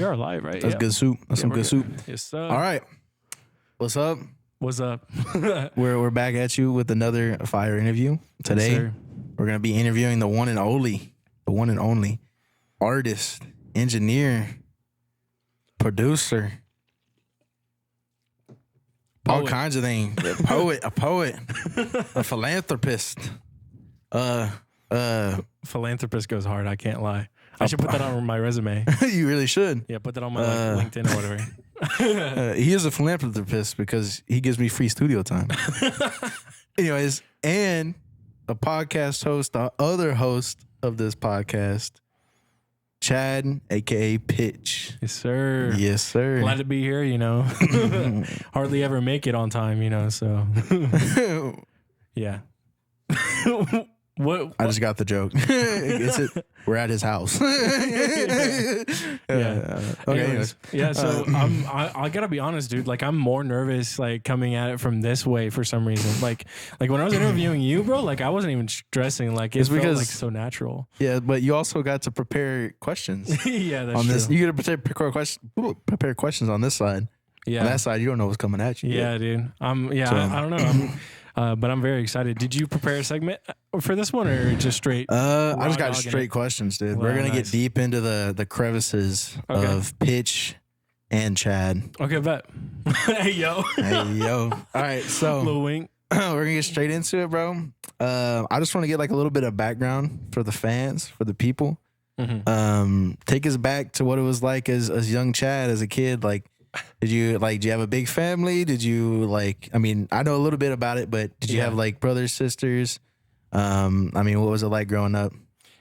We are live, right? That's good soup. That's some good soup. Yes, sir. All right. What's up? What's up? We're back at you with another fire interview. Today, Yes, we're going to be interviewing the one and only artist, engineer, producer, all kinds of things. A poet, a philanthropist. Philanthropist goes hard. I can't lie. I should put that on my resume. You really should. Yeah, put that on my LinkedIn or whatever. He is a philanthropist because he gives me free studio time. Anyways, and a podcast host, the other host of this podcast, Chad, aka Pitch. Yes, sir. Yes, sir. Glad to be here, Hardly ever make it on time, so. Yeah. What? I just got the joke. We're at his house. Yeah. Okay. Anyways. Yeah. So I gotta be honest, dude. Like I'm more nervous, like coming at it from this way for some reason. Like when I was interviewing you, bro. Like I wasn't even stressing. Like it felt like so natural. Yeah, but you also got to prepare questions. Yeah, that's on true. this. You got to prepare questions on this side. Yeah. On that side, you don't know what's coming at you. Yeah, dude. I don't know. But I'm very excited. Did you prepare a segment for this one or just straight? I just got straight questions, dude. Well, we're gonna get deep into the crevices of Pitch and Chad. Okay, bet. Hey yo. All right, so Little wink. we're gonna get straight into it, bro. I just want to get like a little bit of background for the fans, for the people. Mm-hmm. Take us back to what it was like as young Chad, as a kid. Like, did you have a big family? Did you I know a little bit about it, but did you have like brothers, sisters? What was it like growing up?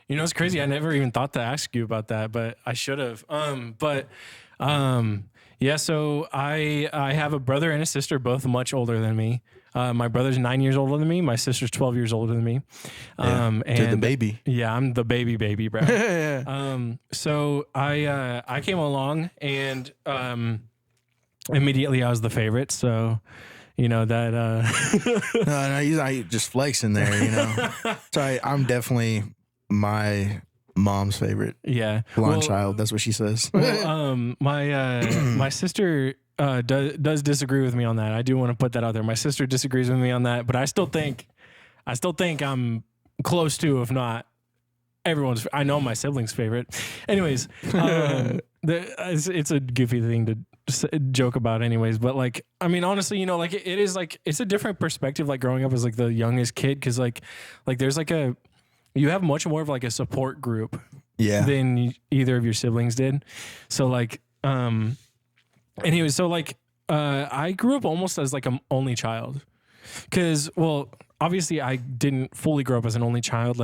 It's crazy. I never even thought to ask you about that, but I should have. Yeah, so I have a brother and a sister, both much older than me. My brother's 9 years older than me. My sister's 12 years older than me. And the baby. Yeah, I'm the baby, bro. So I came along and immediately I was the favorite. So, that. No, he's not just flexing there, Sorry, I'm definitely my mom's favorite. Yeah. Blonde child. That's what she says. My sister does disagree with me on that. I do want to put that out there. My sister disagrees with me on that, but I still think I'm close to, if not everyone's. I know my siblings' favorite. Anyways, it's a goofy thing to joke about anyways, but honestly, it is it's a different perspective, like growing up as like the youngest kid, because like there's you have much more of like a support group than either of your siblings did. So anyways, so I grew up almost as like an only child, because obviously I didn't fully grow up as an only child.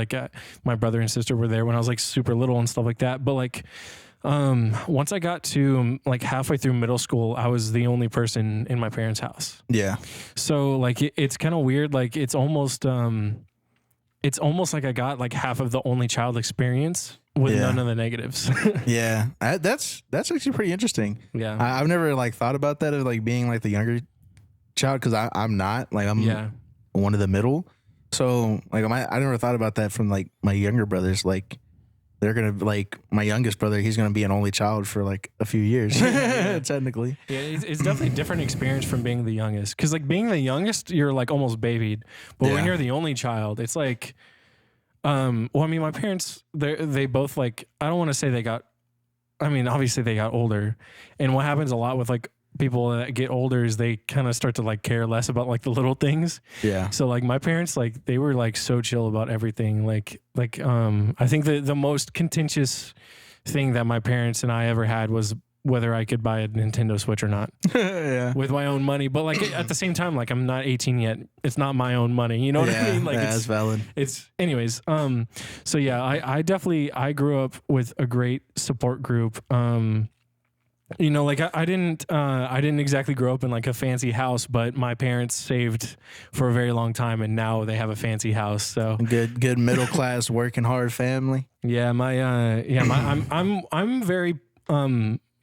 My brother and sister were there when I was like super little and stuff like that, but once I got to halfway through middle school, I was the only person in my parents' house. Yeah. So it's kind of weird. It's almost like I got half of the only child experience with none of the negatives. Yeah. That's actually pretty interesting. Yeah. I've never thought about that of being the younger child, because I'm not. I'm one of the middle. So I never thought about that from my younger brothers. They're going to my youngest brother, he's going to be an only child for a few years, technically. Yeah, it's definitely a different experience from being the youngest. Because being the youngest, you're almost babied. But when you're the only child, it's my parents, they both I don't want to say they got, obviously they got older. And what happens a lot with people that get older is they kind of start to care less about the little things. Yeah. So my parents, they were so chill about everything. I think the most contentious thing that my parents and I ever had was whether I could buy a Nintendo Switch or not. Yeah. With my own money. But at the same time, I'm not 18 yet. It's not my own money. You know what I mean? That's valid. It's anyways. So yeah, I grew up with a great support group. I didn't exactly grow up in a fancy house, but my parents saved for a very long time, and now they have a fancy house. So good middle class, working hard family. Yeah, I'm very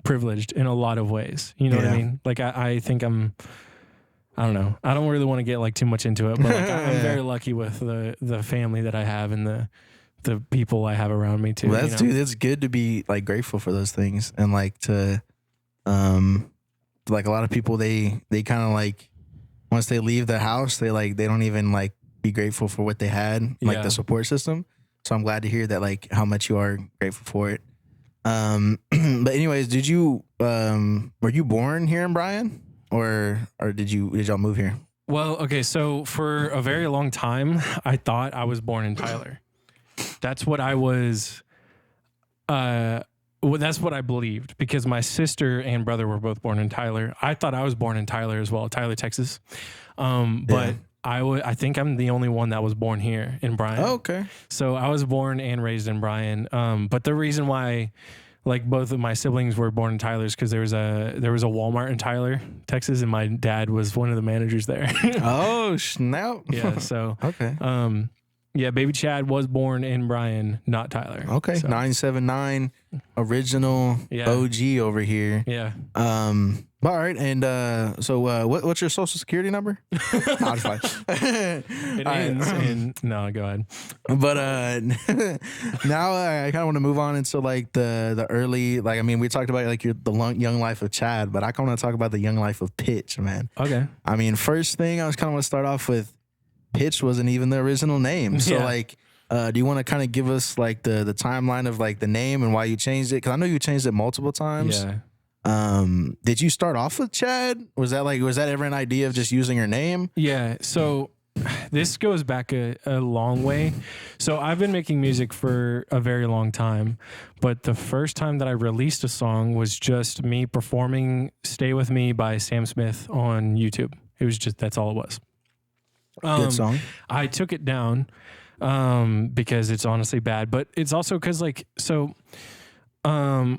privileged in a lot of ways. You know what I mean? I think I don't know. I don't really want to get too much into it, but I'm very lucky with the family that I have and the the people I have around me too. Well, that's dude. It's good to be like grateful for those things and like to, like a lot of people they kind of like once they leave the house they don't even like be grateful for what they had like the support system. So I'm glad to hear that like how much you are grateful for it. But anyways, did you were you born here in Bryan or did y'all move here? Well, okay, so for a very long time, I thought I was born in Tyler. That's what I was. That's what I believed because my sister and brother were both born in Tyler. I thought I was born in Tyler as well, Tyler, Texas. But I think I'm the only one that was born here in Bryan. Oh, okay. So I was born and raised in Bryan. But the reason why, like both of my siblings were born in Tyler is because there was a Walmart in Tyler, Texas, and my dad was one of the managers there. Oh snap! Yeah. So okay. Yeah, baby Chad was born in Bryan, not Tyler. Okay, so. 979 original OG over here. Yeah. All right, and so what's your social security number? No, it's fine. It ends in no. Go ahead. But now I kind of want to move on into like the early like I mean we talked about like the young life of Chad, but I kind of want to talk about the young life of Pitch, man. Okay. I mean, first thing I was kind of want to start off with. Pitch wasn't even the original name. So like, do you want to kind of give us like the timeline of like the name and why you changed it? Cause I know you changed it multiple times. Yeah. Did you start off with Chad? Was that ever an idea of just using your name? Yeah. So this goes back a long way. So I've been making music for a very long time, but the first time that I released a song was just me performing Stay With Me by Sam Smith on YouTube. It was just, that's all it was. Good song. I took it down because it's honestly bad, but it's also because like I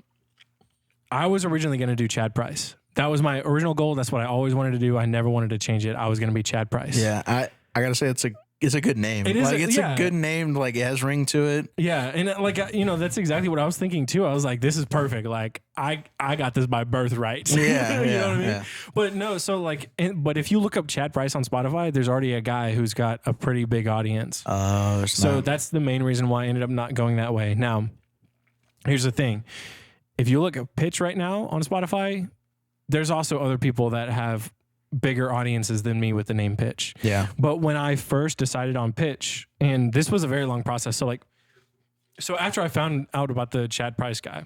was originally going to do Chad Price. That was my original goal. That's what I always wanted to do. I never wanted to change it. I was going to be Chad Price. Yeah, I gotta say it's a good name. It is like it's a good name. Like it has ring to it. Yeah, and like that's exactly what I was thinking too. I was like, this is perfect. Like I got this by birthright. Yeah, you know what I mean. Yeah. But no, so like, but if you look up Chad Price on Spotify, there's already a guy who's got a pretty big audience. Oh, so that's the main reason why I ended up not going that way. Now, here's the thing: if you look at Pitch right now on Spotify, there's also other people that have bigger audiences than me with the name Pitch. Yeah. But when I first decided on Pitch, and this was a very long process. So after I found out about the Chad Price guy,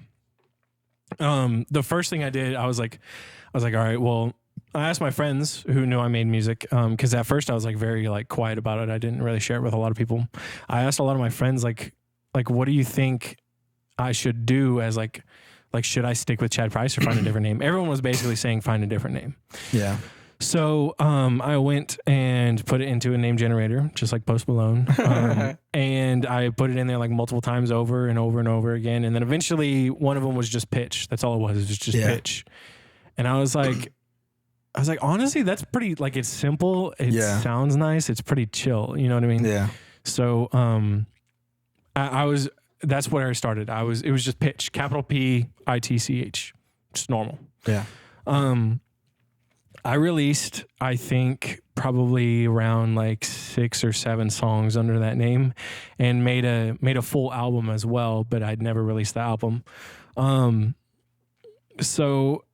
the first thing I did, I was like, all right, well, I asked my friends who knew I made music. Cause at first I was like very like quiet about it. I didn't really share it with a lot of people. I asked a lot of my friends, like, what do you think I should do as like, should I stick with Chad Price or find a different name? Everyone was basically saying, find a different name. Yeah. So I went and put it into a name generator, just like Post Malone. And I put it in there like multiple times over and over and over again. And then eventually one of them was just Pitch. That's all it was. It was just Pitch. And I was like, honestly, that's pretty, like, it's simple. It sounds nice. It's pretty chill. You know what I mean? Yeah. So that's where I started. It was just Pitch, capital P1TCH, just normal. Yeah. I released, I think, probably around like 6 or 7 songs under that name, and made a full album as well. But I'd never released the album. So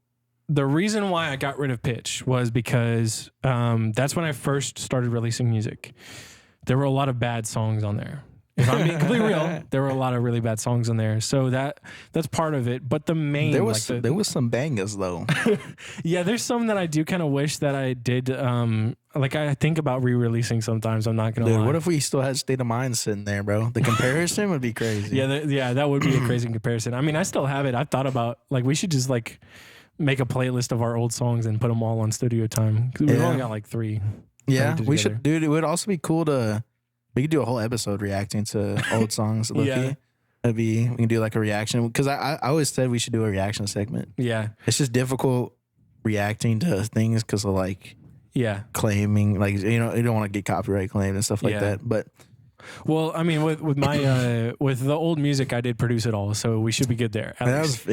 the reason why I got rid of Pitch was because that's when I first started releasing music. There were a lot of bad songs on there. If I'm being completely real, there were a lot of really bad songs in there. So that's part of it. But the main there was some bangers though. Yeah, there's some that I do kind of wish that I did. Like I think about re-releasing sometimes. I'm not gonna lie. What if we still had State of Mind sitting there, bro? The comparison would be crazy. Yeah, that would be a crazy comparison. I mean, I still have it. I've thought about like we should just like make a playlist of our old songs and put them all on studio time. We've only got like 3. Yeah, we should, dude. It would also be cool to. We could do a whole episode reacting to old songs. Yeah. We can do like a reaction. Because I always said we should do a reaction segment. Yeah. It's just difficult reacting to things because of like claiming, like, you know, you don't want to get copyright claimed and stuff like that. But Well, I mean, with my with the old music, I did produce it all, so we should be good there. That's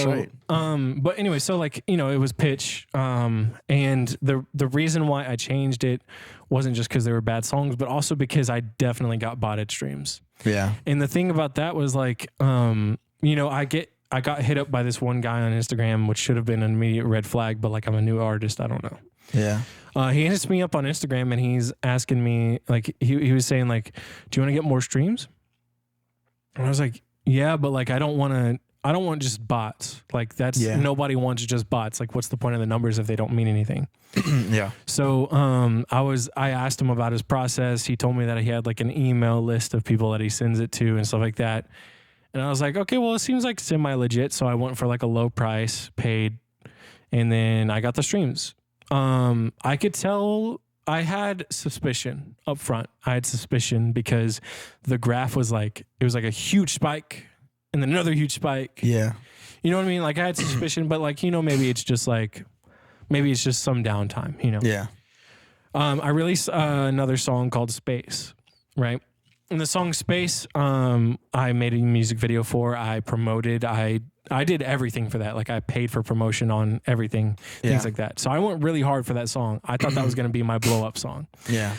right. But anyway, so like, you know, it was pitch, and the reason why I changed it wasn't just because they were bad songs, but also because I definitely got botted streams. Yeah. And the thing about that was like, you know, I got hit up by this one guy on Instagram, which should have been an immediate red flag, but like, I'm a new artist, I don't know. Yeah. He hits me up on Instagram and he's asking me, like, he was saying like, do you want to get more streams? And I was like, yeah, but like, I don't want just bots. Like nobody wants just bots. Like, what's the point of the numbers if they don't mean anything? Yeah. So, I asked him about his process. He told me that he had like an email list of people that he sends it to and stuff like that. And I was like, okay, well, it seems like semi legit. So I went for like a low price, paid, and then I got the streams. I could tell I had suspicion up front. I had suspicion because the graph was like, it was like a huge spike and then another huge spike. Yeah. You know what I mean? Like I had suspicion, but like, you know, maybe it's just some downtime, you know? Yeah. I released another song called Space, right? And the song Space, I made a music video for, I promoted, I did everything for that. Like I paid for promotion on everything, things like that. So I went really hard for that song. I thought that was going to be my blow up song. Yeah.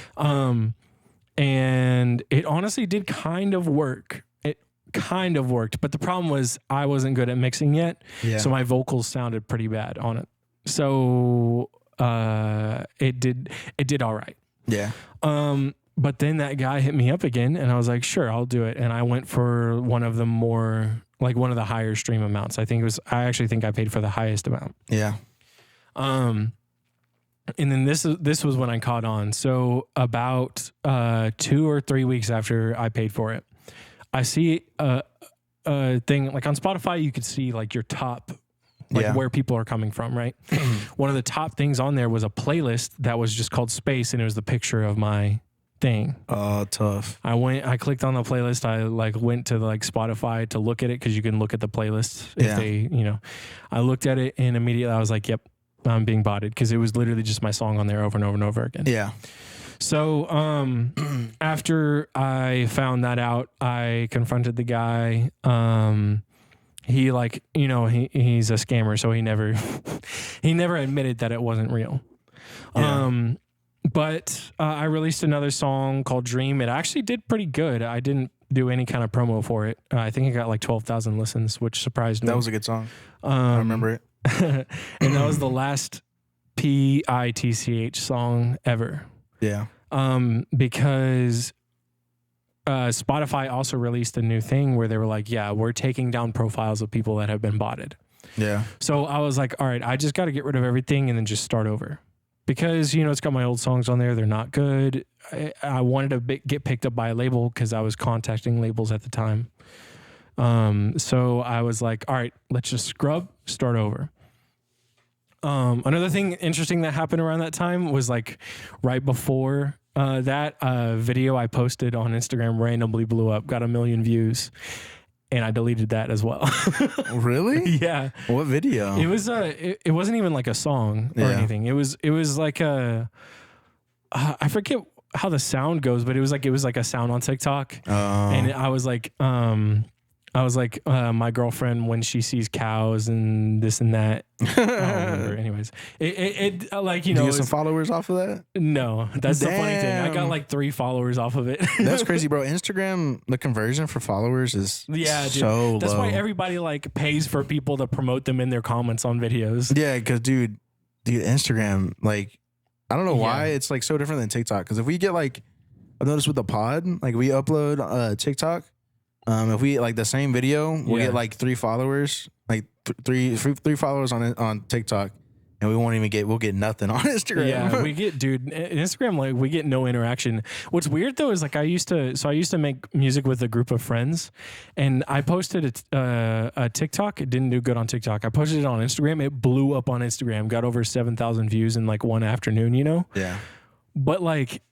And it honestly did kind of work. It kind of worked, but the problem was I wasn't good at mixing yet. Yeah. So my vocals sounded pretty bad on it. So, it did all right. Yeah. But then that guy hit me up again and I was like, sure, I'll do it. And I went for one of the higher stream amounts. I actually think I paid for the highest amount. Yeah. And then this was when I caught on. So about 2 or 3 weeks after I paid for it, I see a thing like on Spotify, you could see like your top, like where people are coming from, right? One of the top things on there was a playlist that was just called Space, and it was the picture of my thing. Oh, tough. I clicked on the playlist. I like went to like Spotify to look at it because you can look at the playlists if they, you know. I looked at it and immediately I was like, yep, I'm being botted because it was literally just my song on there over and over and over again. Yeah. So after I found that out, I confronted the guy. He like, you know, he's a scammer, so he never admitted that it wasn't real. Yeah. But I released another song called Dream. It actually did pretty good. I didn't do any kind of promo for it. I think it got like 12,000 listens, which surprised me. That was a good song. I remember it. And that was the last P1TCH song ever. Yeah. Because Spotify also released a new thing where they were like, yeah, we're taking down profiles of people that have been botted. Yeah. So I was like, all right, I just got to get rid of everything and then just start over. Because, you know, it's got my old songs on there. They're not good. I wanted to get picked up by a label because I was contacting labels at the time. So I was like, all right, let's just scrub, start over. Another thing interesting that happened around that time was like right before that video I posted on Instagram randomly blew up, got 1 million views. And I deleted that as well. Really? Yeah. What video? It was it wasn't even like a song or anything. It was like I forget how the sound goes, but it was like a sound on TikTok. Oh. And I was like my girlfriend when she sees cows and this and that. I don't remember. Anyways, it like, you know, did you get some followers off of that? No, that's the funny thing. I got like 3 followers off of it. That's crazy, bro. Instagram, the conversion for followers is so that's low. why everybody like pays for people to promote them in their comments on videos. Yeah, because dude, Instagram, like, I don't know why it's like so different than TikTok. Because if we get like, I've noticed with the pod, like we upload TikTok. If we like the same video, we'll get like 3 followers, like three followers on TikTok, and we'll get nothing on Instagram. Yeah, we get, dude, Instagram, like we get no interaction. What's weird though is like I used to make music with a group of friends, and I posted a TikTok. It didn't do good on TikTok. I posted it on Instagram. It blew up on Instagram, got over 7,000 views in like one afternoon. You know? Yeah. But like,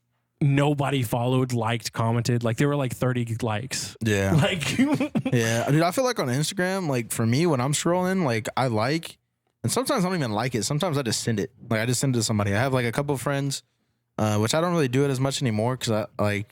nobody followed, liked, commented. Like there were like 30 likes. Yeah. Like, yeah, dude, I feel like on Instagram, like for me, when I'm scrolling, like I like, and sometimes I don't even like it. Sometimes I just send it. Like I just send it to somebody. I have like a couple of friends, which I don't really do it as much anymore. Cause I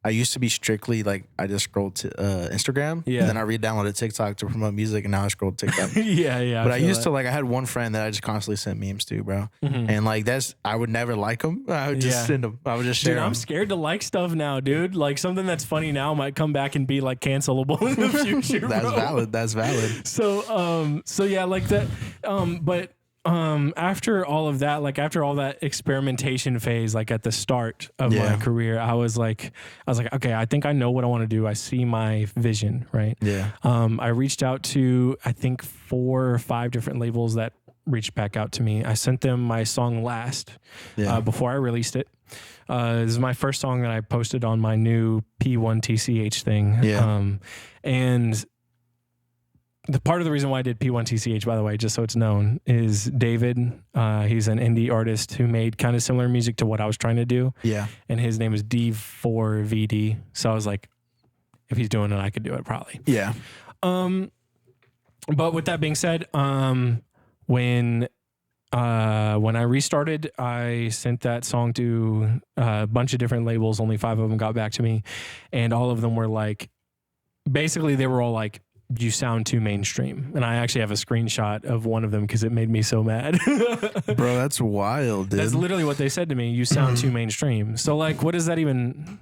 I used to be strictly like I just scrolled to Instagram, Yeah. and then I re-downloaded TikTok to promote music, and now I scroll TikTok. Yeah. But I used to like I had one friend that I just constantly sent memes to, bro, and like I would never like them. I would just send them. I would just share them. I'm scared to like stuff now, dude. Like something that's funny now might come back and be like cancelable in the future. That's bro. valid. That's valid. So yeah, like that. But after all of that, like after all that experimentation phase, like at the start of my career, I was like, okay, I think I know what I want to do. I see my vision, right? Yeah. I reached out to, I think 4 or 5 different labels that reached back out to me. I sent them my song Last before I released it. This is my first song that I posted on my new P1TCH thing. Yeah. And the part of the reason why I did P1TCH, by the way, just so it's known, is David. He's an indie artist who made kind of similar music to what I was trying to do. Yeah. And his name is D4VD. So I was like, if he's doing it, I could do it probably. Yeah. But with that being said, when I restarted, I sent that song to a bunch of different labels. Only 5 of them got back to me, and all of them were like, basically, they were all like, "You sound too mainstream." And I actually have a screenshot of one of them because it made me so mad. Bro, that's wild, dude. That's literally what they said to me. You sound too mainstream. So like, what does that even?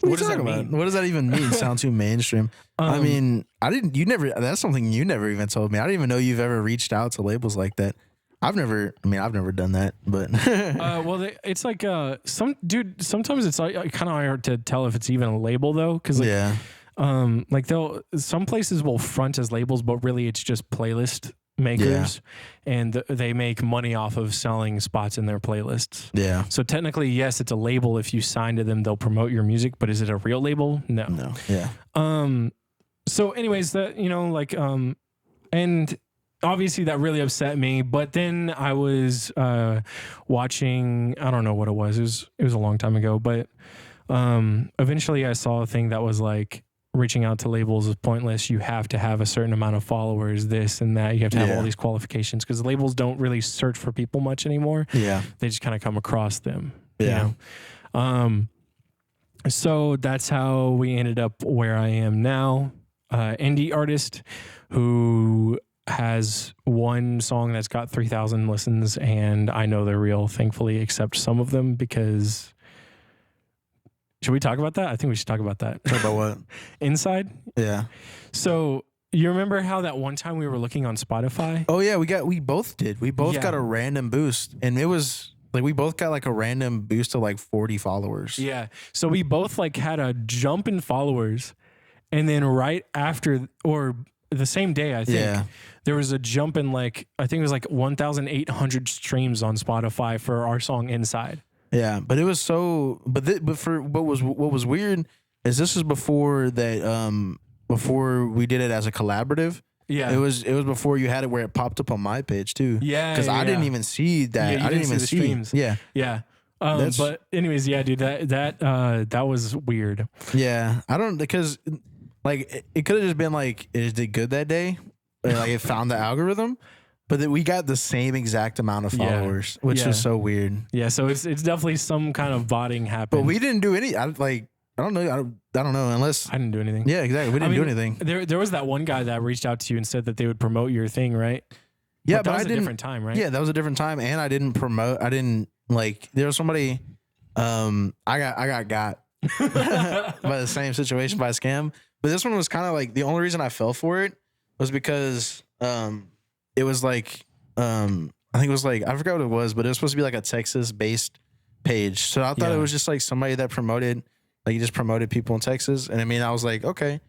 What does that mean? What does that even mean? Sound too mainstream? I mean, that's something you never even told me. I didn't even know you've ever reached out to labels like that. I've never done that, but well, it's like sometimes it's like kind of hard to tell if it's even a label though, because like some places will front as labels, but really it's just playlist makers, and they make money off of selling spots in their playlists. Yeah. So technically, yes, it's a label. If you sign to them, they'll promote your music, but is it a real label? No. No. Yeah. So anyways, that, and obviously that really upset me, but then I was watching, I don't know what it was. It was a long time ago, but eventually I saw a thing that was like, reaching out to labels is pointless. You have to have a certain amount of followers, this and that. You have to have all these qualifications, because labels don't really search for people much anymore. Yeah. They just kind of come across them. Yeah. So that's how we ended up where I am now. Indie artist who has one song that's got 3,000 listens, and I know they're real, thankfully, except some of them, because... Should we talk about that? I think we should talk about that. Talk about what? Inside? Yeah. So you remember how that one time we were looking on Spotify? Oh yeah, we both did. We both got a random boost, and it was like we both got like a random boost to like 40 followers. Yeah. So we both like had a jump in followers, and then right after, or the same day, I think, there was a jump in like, I think it was like 1,800 streams on Spotify for our song Inside. Yeah, but it was so. But what was weird is this was before that. Before we did it as a collaborative. Yeah, it was before you had it where it popped up on my page too. Yeah, because I didn't even see that. I didn't even see streams. Yeah, yeah. But anyways, yeah, dude, that was weird. Yeah, I don't, because like it could have just been like it just did good that day, like it found the algorithm. But we got the same exact amount of followers, which is so weird. Yeah, so it's definitely some kind of botting happened. But we didn't do any. I don't know. I don't know unless I didn't do anything. Yeah, exactly. We didn't do anything. There was that one guy that reached out to you and said that they would promote your thing, right? Yeah, but that was a different time, right? Yeah, that was a different time, and I didn't promote. I didn't like. There was somebody. I got by the same situation, by a scam. But this one was kind of like the only reason I fell for it was because it was like, I think it was like, I forgot what it was, but it was supposed to be like a Texas-based page. So I thought it was just like somebody that promoted, like he just promoted people in Texas. And I mean, I was like, okay,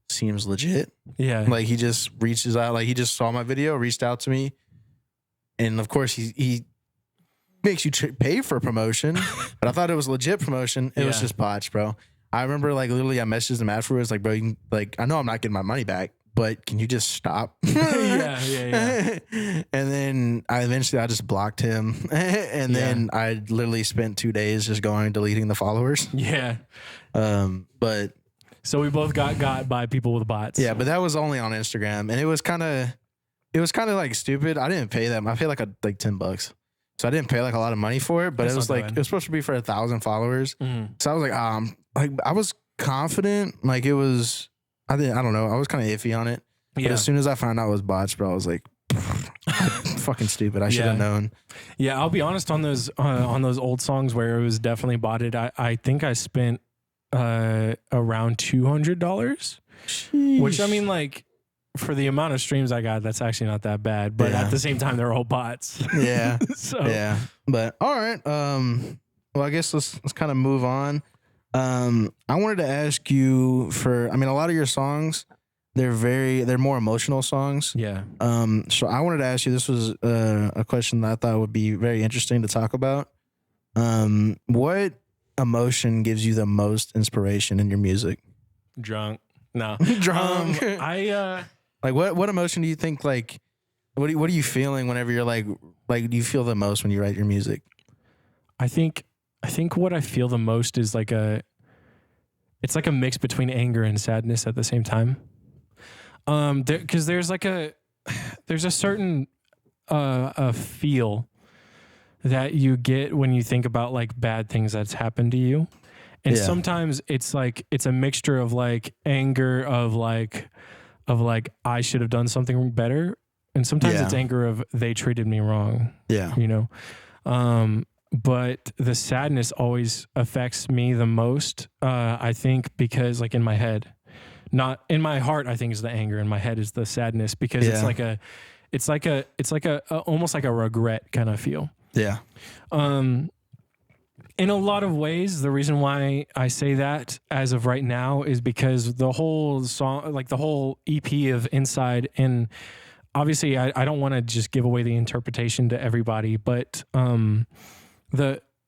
seems legit. Yeah. Like he just reaches out, like he just saw my video, reached out to me. And of course he makes you pay for promotion, but I thought it was legit promotion. It was just botched, bro. I remember like literally I messaged him afterwards, like, bro, I know I'm not getting my money back, but can you just stop? Yeah. And then I just blocked him. And then I literally spent 2 days just going and deleting the followers. Yeah. But so we both got by people with bots. Yeah, but that was only on Instagram, and it was kind of like stupid. I didn't pay them. I paid like $10. So I didn't pay like a lot of money for it, but it was like, it was supposed to be for 1,000 followers. So I was like, I was confident. Like it was, I don't know. I was kind of iffy on it. But as soon as I found out it was bots, bro, I was like, fucking stupid. I should have known. Yeah, I'll be honest, on those old songs where it was definitely botted, I think I spent around $200, which I mean, like, for the amount of streams I got, that's actually not that bad. But at the same time, they're all bots. Yeah. So yeah. But all right. Well, I guess let's kind of move on. I wanted to ask you for, I mean, a lot of your songs, they're more emotional songs. Yeah. So I wanted to ask you, this was a question that I thought would be very interesting to talk about. What emotion gives you the most inspiration in your music? Drunk. No. Drunk. Like what emotion do you think, like, what are you feeling whenever you're like do you feel the most when you write your music? I think what I feel the most is it's like a mix between anger and sadness at the same time. Because there's a certain feel that you get when you think about like bad things that's happened to you, and sometimes it's a mixture of like anger of like I should have done something better, and sometimes it's anger of they treated me wrong. Yeah, you know. But the sadness always affects me the most. I think because like in my head. Not in my heart, I think is the anger. In my head is the sadness, because it's like a almost like a regret kind of feel. Yeah. In a lot of ways, the reason why I say that as of right now is because the whole song, like the whole EP of Inside, and obviously I don't want to just give away the interpretation to everybody, but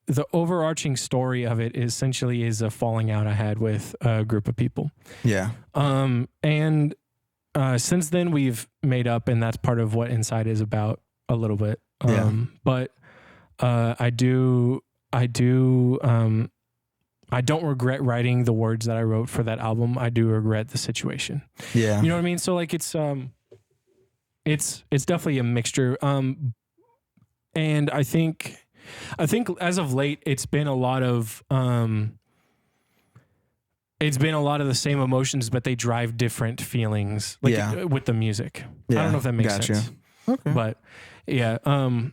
the overarching story of it essentially is a falling out I had with a group of people. Yeah. And since then we've made up, and that's part of what Inside is about a little bit. But I don't regret writing the words that I wrote for that album. I do regret the situation. Yeah. You know what I mean? So like it's definitely a mixture. And I think as of late, it's been a lot of the same emotions, but they drive different feelings with the music. Yeah. I don't know if that makes sense. Okay. But yeah, I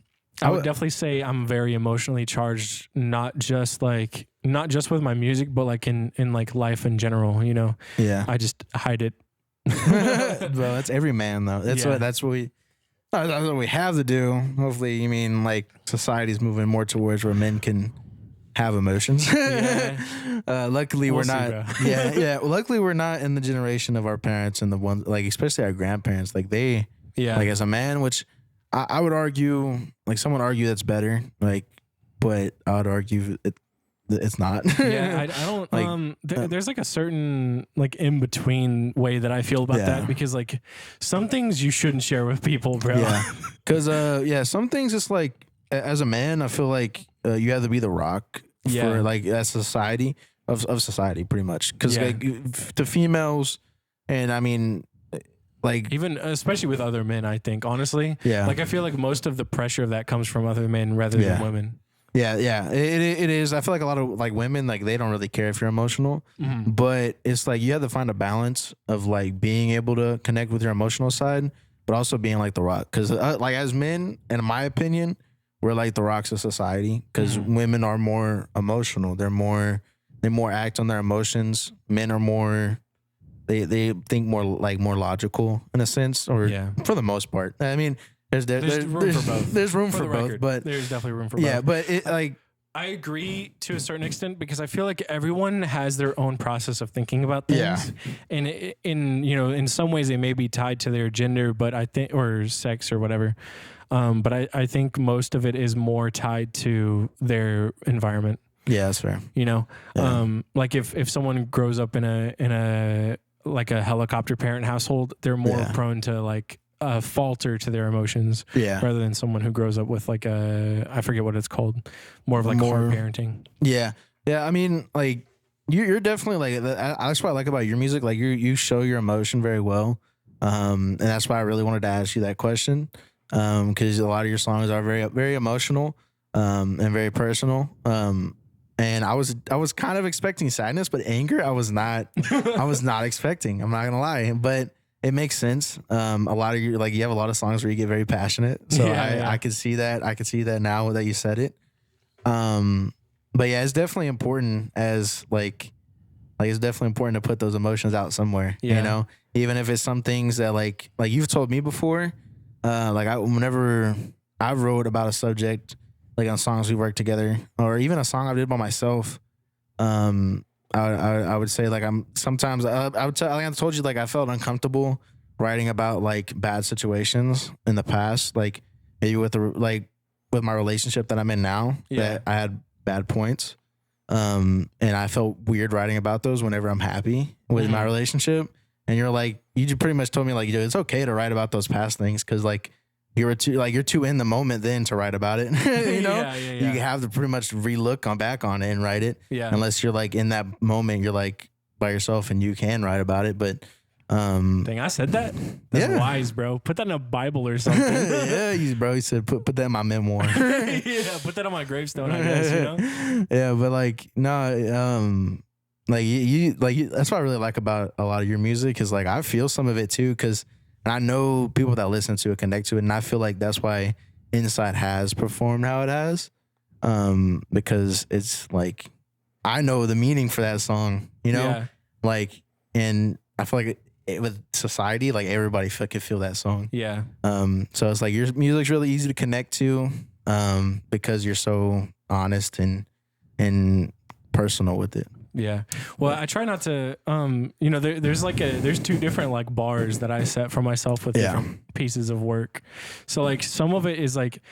would definitely say I'm very emotionally charged, not just with my music, but like in like life in general, you know? Yeah. I just hide it. Well, that's every man though. That's what we have to do. Hopefully, you mean like society's moving more towards where men can have emotions. Luckily, we're not. Luckily, we're not in the generation of our parents and the ones like, especially our grandparents. Like they, like as a man, which I would argue, like some would argue that's better. Like, but I would argue it's not. I don't like, there's like a certain like in between way that I feel about that, because like some things you shouldn't share with people, bro. Because some things it's like as a man I feel like you have to be the rock for like a society of society pretty much, because like to females, and I mean like even especially with other men, I think honestly, like I feel like most of the pressure of that comes from other men rather than women. Yeah, it is. I feel like a lot of like women, like they don't really care if you're emotional, but it's like you have to find a balance of like being able to connect with your emotional side, but also being like the rock. Because like as men, in my opinion, we're like the rocks of society. Because women are more emotional. They more act on their emotions. Men are more. They think more logical in a sense, or for the most part. I mean. There's room for both. There's room for both, but there's definitely room for both. Yeah, but it like I agree to a certain extent, because I feel like everyone has their own process of thinking about things, and in some ways they may be tied to their gender, but I think or sex or whatever. But I think most of it is more tied to their environment. Yeah, that's fair. You know, like if someone grows up in a like a helicopter parent household, they're more prone to like. Falter to their emotions rather than someone who grows up with like I forget what it's called, more of like hard parenting. Yeah. I mean, like you're definitely like that's what I like about your music. Like you show your emotion very well, and that's why I really wanted to ask you that question, because a lot of your songs are very very emotional, and very personal, and And I was kind of expecting sadness, but anger I was not expecting. I'm not gonna lie, but it makes sense. A lot of you you have a lot of songs where you get very passionate, so I could see that. I could see that now that you said it. But yeah, it's definitely important as it's definitely important to put those emotions out somewhere. Yeah. You know, even if it's some things that like you've told me before, whenever I wrote about a subject, like on songs we worked together, or even a song I did by myself, I would say like I'm sometimes I would tell, like I told you, like I felt uncomfortable writing about like bad situations in the past, like maybe with with my relationship that I'm in now, that I had bad points, and I felt weird writing about those whenever I'm happy with my relationship. And you pretty much told me like, it's okay to write about those past things because like you're too in the moment then to write about it. You know, you have to pretty much relook back on it and write it. Yeah. Unless you're like in that moment, you're like by yourself and you can write about it. But dang, I said that. That's wise, bro. Put that in a Bible or something. He said put that in my memoir. Yeah, put that on my gravestone, I guess. You know. Yeah, but like no, that's what I really like about a lot of your music is like I feel some of it too because. And I know people that listen to it connect to it, and I feel like that's why Inside has performed how it has, because it's like I know the meaning for that song, you know, like, and I feel like with society, like everybody could feel that song, so it's like your music's really easy to connect to, because you're so honest and personal with it. Yeah. Well, I try not to, there's two different like bars that I set for myself with different pieces of work. So like some of it is like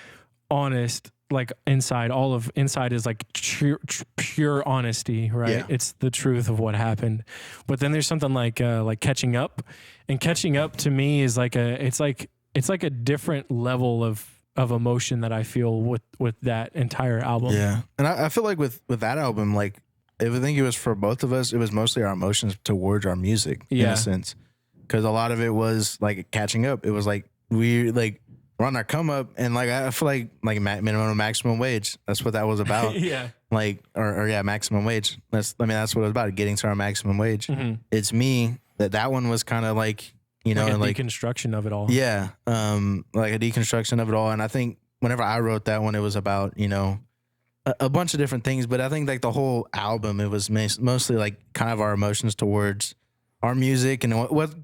honest, like Inside, all of Inside is like pure honesty, right? Yeah. It's the truth of what happened. But then there's something like Catching Up, and Catching Up to me is it's like a different level of emotion that I feel with that entire album. Yeah. And I feel like with that album, like, I think it was for both of us, it was mostly our emotions towards our music in a sense. Because a lot of it was like catching up. It was like we're on our come up, and like I feel like minimum and maximum wage. That's what that was about. Maximum wage. That's what it was about, getting to our maximum wage. Mm-hmm. It's me that one was kind of like, you know, like a deconstruction of it all. Yeah. Like a deconstruction of it all. And I think whenever I wrote that one, it was about, you know, a bunch of different things, but I think like the whole album, it was mostly like kind of our emotions towards our music and what was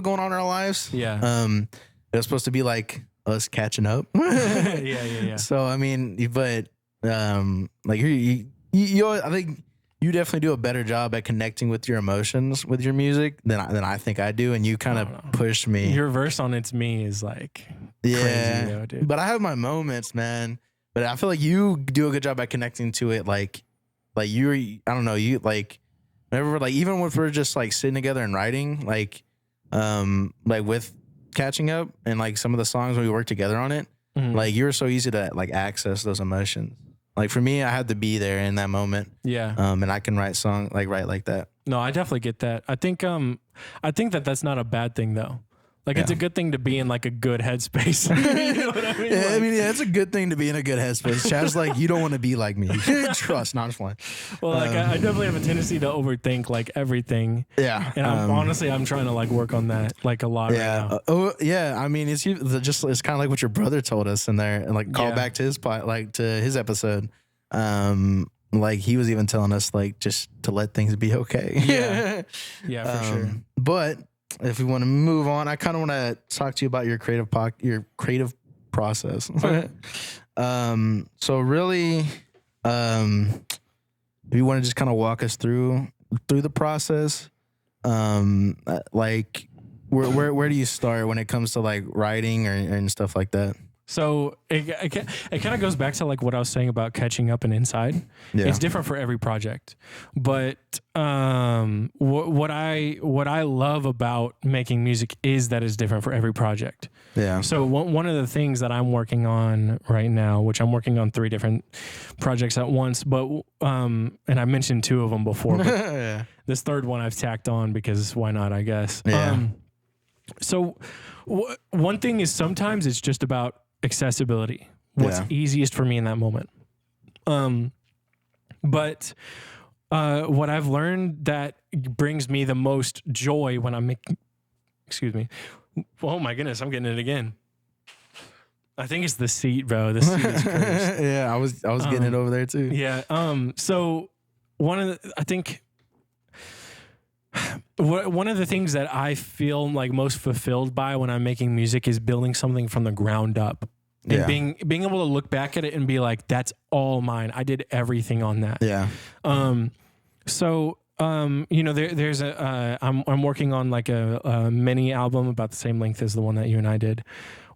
going on in our lives. Yeah. It was supposed to be like us catching up. Yeah. So I mean, but like you I think you definitely do a better job at connecting with your emotions with your music than I think I do, and you kind of push me. Your verse on It's Me is like crazy, though, dude. But I have my moments, man. But I feel like you do a good job at connecting to it. Like I don't know, you like, whenever, like, even if we're just like sitting together and writing, like with Catching Up and like some of the songs when we worked together on it, like you were so easy to like access those emotions. Like for me, I had to be there in that moment. Yeah. And I can write like that. No, I definitely get that. I think that's not a bad thing though. Like, it's a good thing to be in, like, a good headspace. You know what I mean? Yeah, it's a good thing to be in a good headspace. Chad's like, you don't want to be like me. Trust, not just fine. Well, like, I definitely have a tendency to overthink, like, everything. Yeah. And I'm trying to, like, work on that, like, a lot right now. I mean, it's kind of like what your brother told us in there, and, like, call back to his episode. Like, he was even telling us, like, just to let things be okay. Yeah, for sure. But if we want to move on, I kind of want to talk to you about your creative process. So really, if you want to just kind of walk us through the process, like where do you start when it comes to like writing and stuff like that? So it kind of goes back to like what I was saying about Catching Up and Inside. Yeah. It's different for every project, but what I love about making music is that it's different for every project. Yeah. So one of the things that I'm working on right now, which I'm working on 3 different projects at once, but and I mentioned 2 of them before, but this third one I've tacked on because why not, I guess. Yeah. So one thing is sometimes it's just about accessibility. What's easiest for me in that moment. But what I've learned that brings me the most joy when I'm making, excuse me. Oh my goodness, I'm getting it again. I think it's the seat, bro. The seat is cursed. Yeah, I was getting it over there too. Yeah. So one of the things that I feel like most fulfilled by when I'm making music is building something from the ground up. And being able to look back at it and be like, that's all mine. I did everything on that. Yeah. So there's I'm working on like a mini album about the same length as the one that you and I did,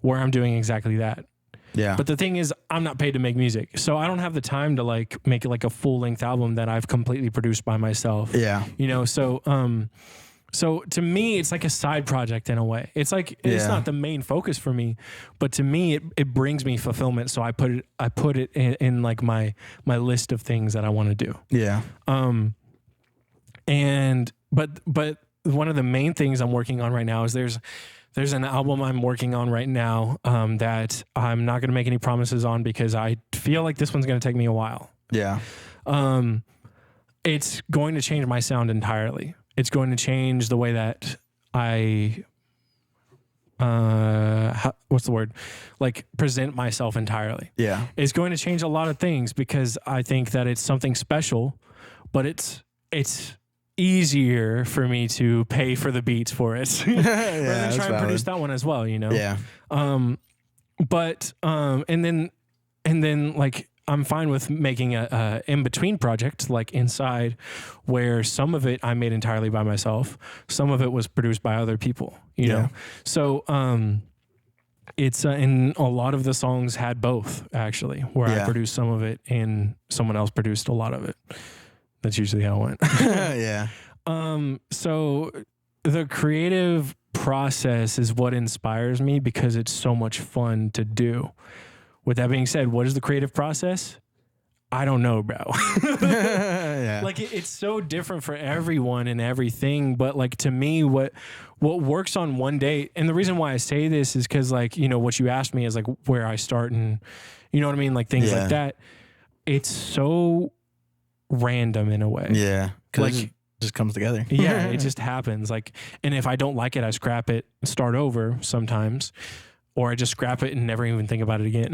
where I'm doing exactly that. Yeah. But the thing is, I'm not paid to make music, so I don't have the time to like make like a full length album that I've completely produced by myself. Yeah. So to me, it's like a side project in a way. It's like, it's not the main focus for me, but to me, it brings me fulfillment. So I put it in like my list of things that I want to do. Yeah. But one of the main things I'm working on right now is there's an album I'm working on right now that I'm not going to make any promises on because I feel like this one's going to take me a while. Yeah. It's going to change my sound entirely. It's going to change the way that I, present myself entirely. Yeah. It's going to change a lot of things because I think that it's something special, but it's easier for me to pay for the beats for it rather than try and produce that one as well, you know? Yeah. And then like, I'm fine with making a in-between project like Inside, where some of it I made entirely by myself. Some of it was produced by other people, you know? So it's and a lot of the songs had both, actually, where I produced some of it and someone else produced a lot of it. That's usually how it went. Yeah. So the creative process is what inspires me because it's so much fun to do. With that being said, what is the creative process? I don't know, bro. Yeah. Like it's so different for everyone and everything. But like to me, what works on one day, and the reason why I say this is because like, you know, what you asked me is like where I start and you know what I mean? Like things like that. It's so random in a way. Yeah. Like it just comes together. Yeah, it just happens. Like, and if I don't like it, I scrap it, start over sometimes. Or I just scrap it and never even think about it again.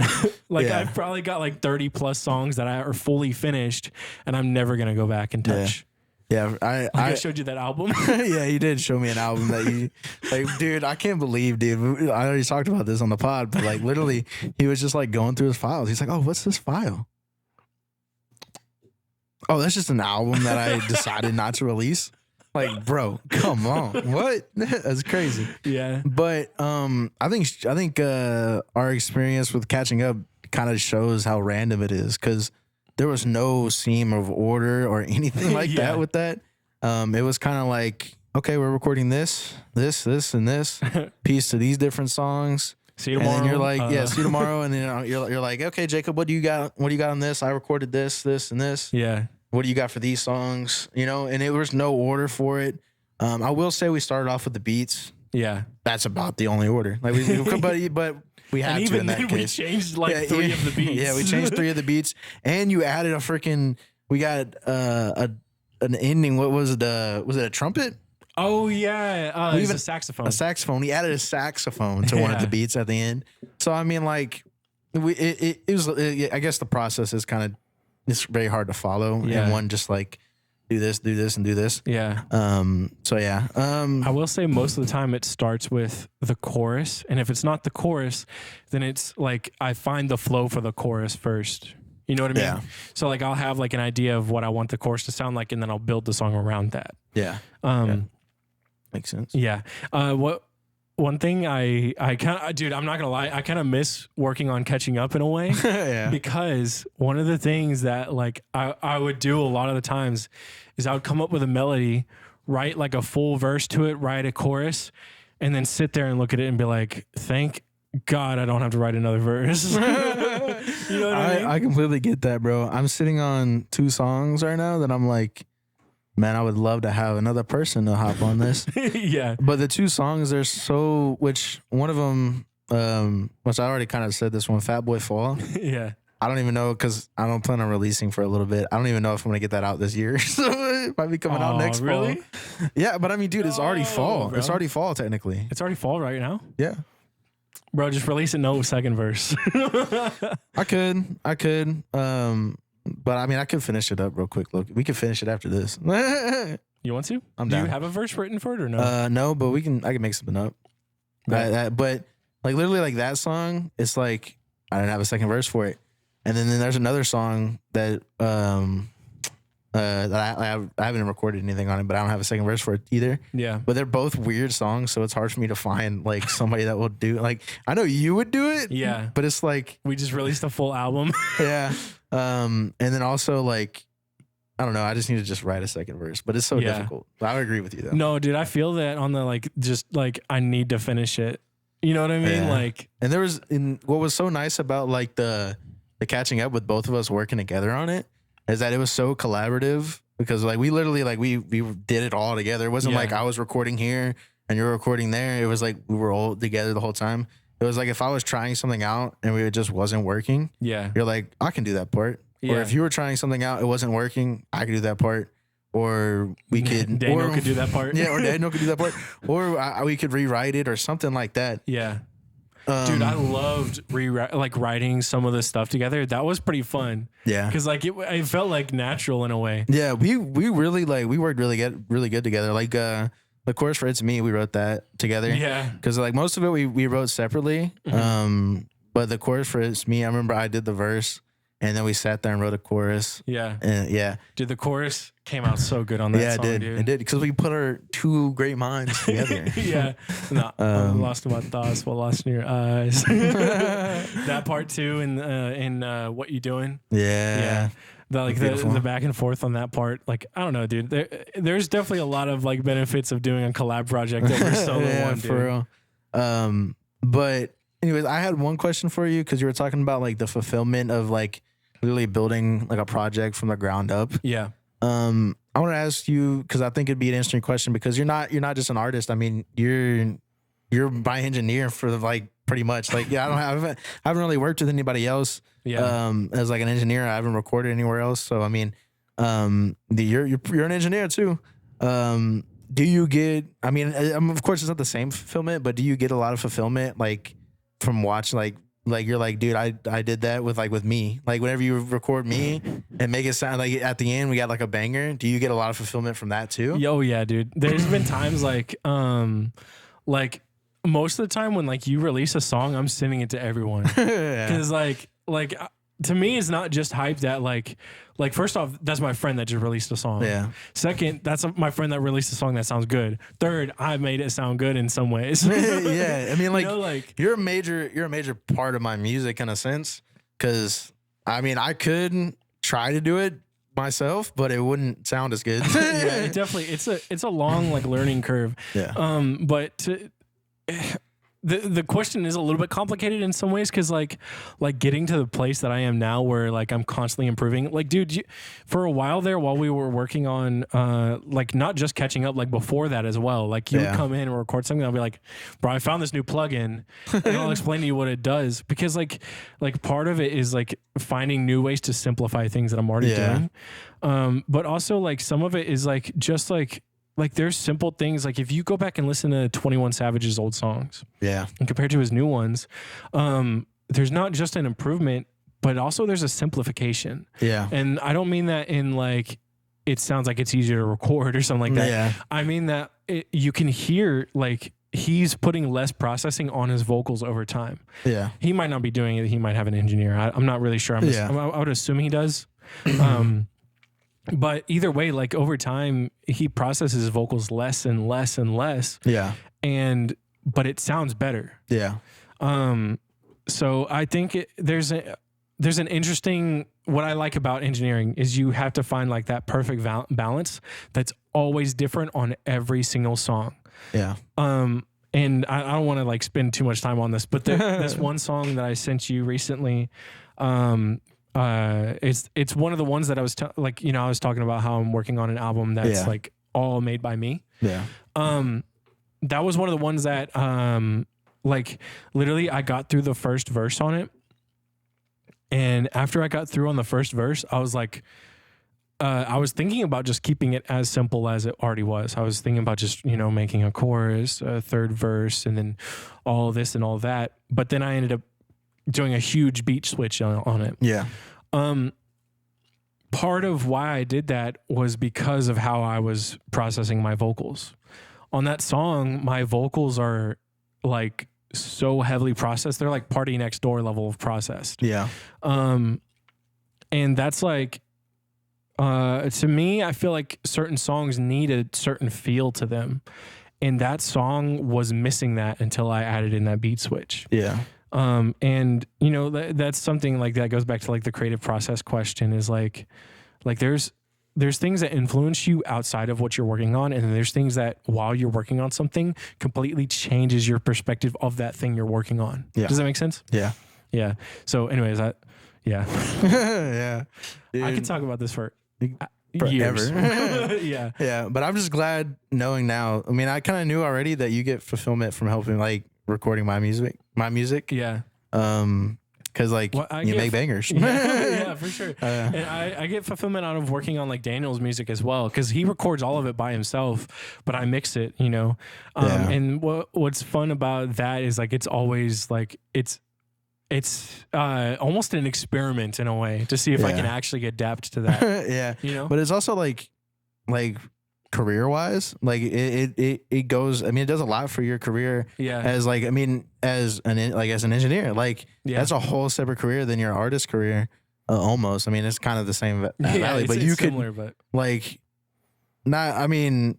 I've probably got like 30 plus songs that are fully finished and I'm never going to go back and touch. Yeah. I showed you that album. Yeah, you did show me an album that you like, dude, I can't believe, dude. I already talked about this on the pod, but like literally he was just like going through his files. He's like, oh, what's this file? Oh, that's just an album that I decided not to release. Like, bro, come on. What? That's crazy. Yeah. But I think our experience with catching up kind of shows how random it is because there was no seam of order or anything like that with that. It was kind of like, okay, we're recording this, and this piece to these different songs. See you tomorrow. And then you're like, see you tomorrow. And then you're like, okay, Jacob, what do you got? What do you got on this? I recorded this, and this. Yeah. What do you got for these songs? You know, and it was no order for it. I will say we started off with the beats. Yeah. That's about the only order. Like but we had and to in that then case. We changed like 3 of the beats. Yeah, we changed 3 of the beats. And you added a freaking, we got an ending. What was it? Was it a trumpet? Oh, yeah. It was a saxophone. A saxophone. He added a saxophone to one of the beats at the end. So, I mean, like, it was, I guess the process is kind of, it's very hard to follow. Yeah. And one just like, do this, and do this. Yeah. So, yeah. I will say most of the time it starts with the chorus. And if it's not the chorus, then it's like I find the flow for the chorus first. You know what I mean? Yeah. So, like, I'll have like an idea of what I want the chorus to sound like, and then I'll build the song around that. Yeah. Makes sense. Yeah. One thing I kind of, dude, I'm not gonna lie, I kind of miss working on catching up in a way. Yeah. Because one of the things that like I would do a lot of the times is I would come up with a melody, write like a full verse to it, write a chorus, and then sit there and look at it and be like, thank God I don't have to write another verse. You know what I mean? I completely get that, bro. I'm sitting on 2 songs right now that I'm like, man, I would love to have another person to hop on this. Yeah. But the 2 songs are so, which one of them, which I already kind of said this one, Fat Boy Fall. Yeah. I don't even know because I don't plan on releasing for a little bit. I don't even know if I'm gonna get that out this year. So it might be coming out next fall. Yeah, but I mean, dude, it's already fall. Bro. It's already fall technically. It's already fall right now. Yeah. Bro, just release it. No second verse. I could. But I mean, I could finish it up real quick. Look, we can finish it after this. You want to? I'm down. Do you have a verse written for it or no? No, but I can make something up. Right. But like literally like that song, it's like I didn't have a second verse for it. And then there's another song that that I haven't recorded anything on it, but I don't have a second verse for it either. Yeah. But they're both weird songs, so it's hard for me to find like somebody that will do like I know you would do it. Yeah. But it's like we just released a full album. Yeah. And then also like I don't know, I just need to just write a second verse, but it's so difficult. I would agree with you though. No, dude, I feel that on the like just like I need to finish it. You know what I mean? Yeah. Like, and there was what was so nice about like the catching up with both of us working together on it is that it was so collaborative because like we literally like we did it all together. It wasn't like I was recording here and you're recording there. It was like we were all together the whole time. It was like if I was trying something out and it just wasn't working, you're like, I can do that part. Or if you were trying something out, it wasn't working, I could do that part. Or we could Daniel could do that part. Yeah, or Daniel could do that part. Or we could rewrite it or something like that. Yeah. Dude, I loved writing some of this stuff together. That was pretty fun. Yeah, because like it felt like natural in a way. Yeah, we really like we worked really good together. Like the chorus for "It's Me," we wrote that together. Yeah, because like most of it we wrote separately. Mm-hmm. But the chorus for "It's Me," I remember I did the verse. And then we sat there and wrote a chorus. Yeah. And Dude, the chorus came out so good on that song, dude. Dude. It did. Because we put our two great minds together. Yeah. No, lost in my thoughts while lost in your eyes. That part too in What You Doing. Yeah. The back and forth on that part. Like, I don't know, dude. There's definitely a lot of like benefits of doing a collab project over solo one, dude. For real. But anyways, I had one question for you because you were talking about like the fulfillment of like literally building like a project from the ground up. Yeah. I want to ask you because I think it'd be an interesting question because you're not just an artist. I mean, you're my engineer for like pretty much like I haven't really worked with anybody else. Yeah. As like an engineer, I haven't recorded anywhere else. So I mean, you're an engineer too. Do you get? I mean, of course, it's not the same fulfillment, but do you get a lot of fulfillment like from watching like you're like, dude, I did that with me. Like whenever you record me and make it sound like at the end we got like a banger, do you get a lot of fulfillment from that too? Yo, yeah, dude. There's been times like most of the time when like you release a song, I'm sending it to everyone. Cause like to me, it's not just hype that like first off, that's my friend that just released a song. Yeah. Second, that's my friend that released a song that sounds good. Third, I made it sound good in some ways. Yeah. I mean, like, like you're a major part of my music in a sense. Cause I mean, I could try to do it myself, but it wouldn't sound as good. Yeah, it definitely, it's a long like learning curve. Yeah. But the question is a little bit complicated in some ways because like getting to the place that I am now where like I'm constantly improving. Like, dude, for a while there while we were working on like not just catching up, like before that as well. Like you would come in and record something, I'll be like, bro, I found this new plugin and I'll explain to you what it does because like part of it is like finding new ways to simplify things that I'm already doing. But also like some of it is like just like there's simple things like if you go back and listen to 21 Savage's old songs, and compared to his new ones, there's not just an improvement, but also there's a simplification. Yeah, and I don't mean that in like it sounds like it's easier to record or something like that. Yeah, I mean that you can hear like he's putting less processing on his vocals over time. Yeah, he might not be doing it. He might have an engineer. I'm not really sure. I would assume he does. But either way, like over time, he processes vocals less and less and less. Yeah. But it sounds better. Yeah. So I think there's an interesting, what I like about engineering is you have to find like that perfect balance that's always different on every single song. Yeah. And I don't want to like spend too much time on this, but this one song that I sent you recently, it's one of the ones that I was I was talking about how I'm working on an album that's like all made by me. Yeah. That was one of the ones that like literally I got through the first verse on it And after I got through on the first verse, I was like, I was thinking about just keeping it as simple as it already was. I was thinking about just, making a chorus, a third verse, and then all of this and all that. But then I ended up doing a huge beat switch on it. Yeah. Part of why I did that was because of how I was processing my vocals. On that song, my vocals are like so heavily processed. They're like Party Next Door level of processed. Yeah. And that's like, to me, I feel like certain songs need a certain feel to them. And that song was missing that until I added in that beat switch. Yeah. And that's something like that goes back to like the creative process question is like there's things that influence you outside of what you're working on. And then there's things that while you're working on something completely changes your perspective of that thing you're working on. Yeah. Does that make sense? Yeah. Yeah. So anyways, yeah. Yeah. Dude, I could talk about this for years. Yeah. Yeah. But I'm just glad knowing now. I mean, I kind of knew already that you get fulfillment from helping like recording my music. Yeah. Cause like you make bangers. Yeah, for sure. And I get fulfillment out of working on like Daniel's music as well. Cause he records all of it by himself, but I mix it, and what's fun about that is like, it's always like, it's almost an experiment in a way to see if I can actually adapt to that. Yeah. But it's also like career wise, like it goes, I mean, it does a lot for your career. Yeah. As like, I mean, as an engineer, like that's a whole separate career than your artist career. Almost. I mean, it's kind of the same valley, but you could like, I mean,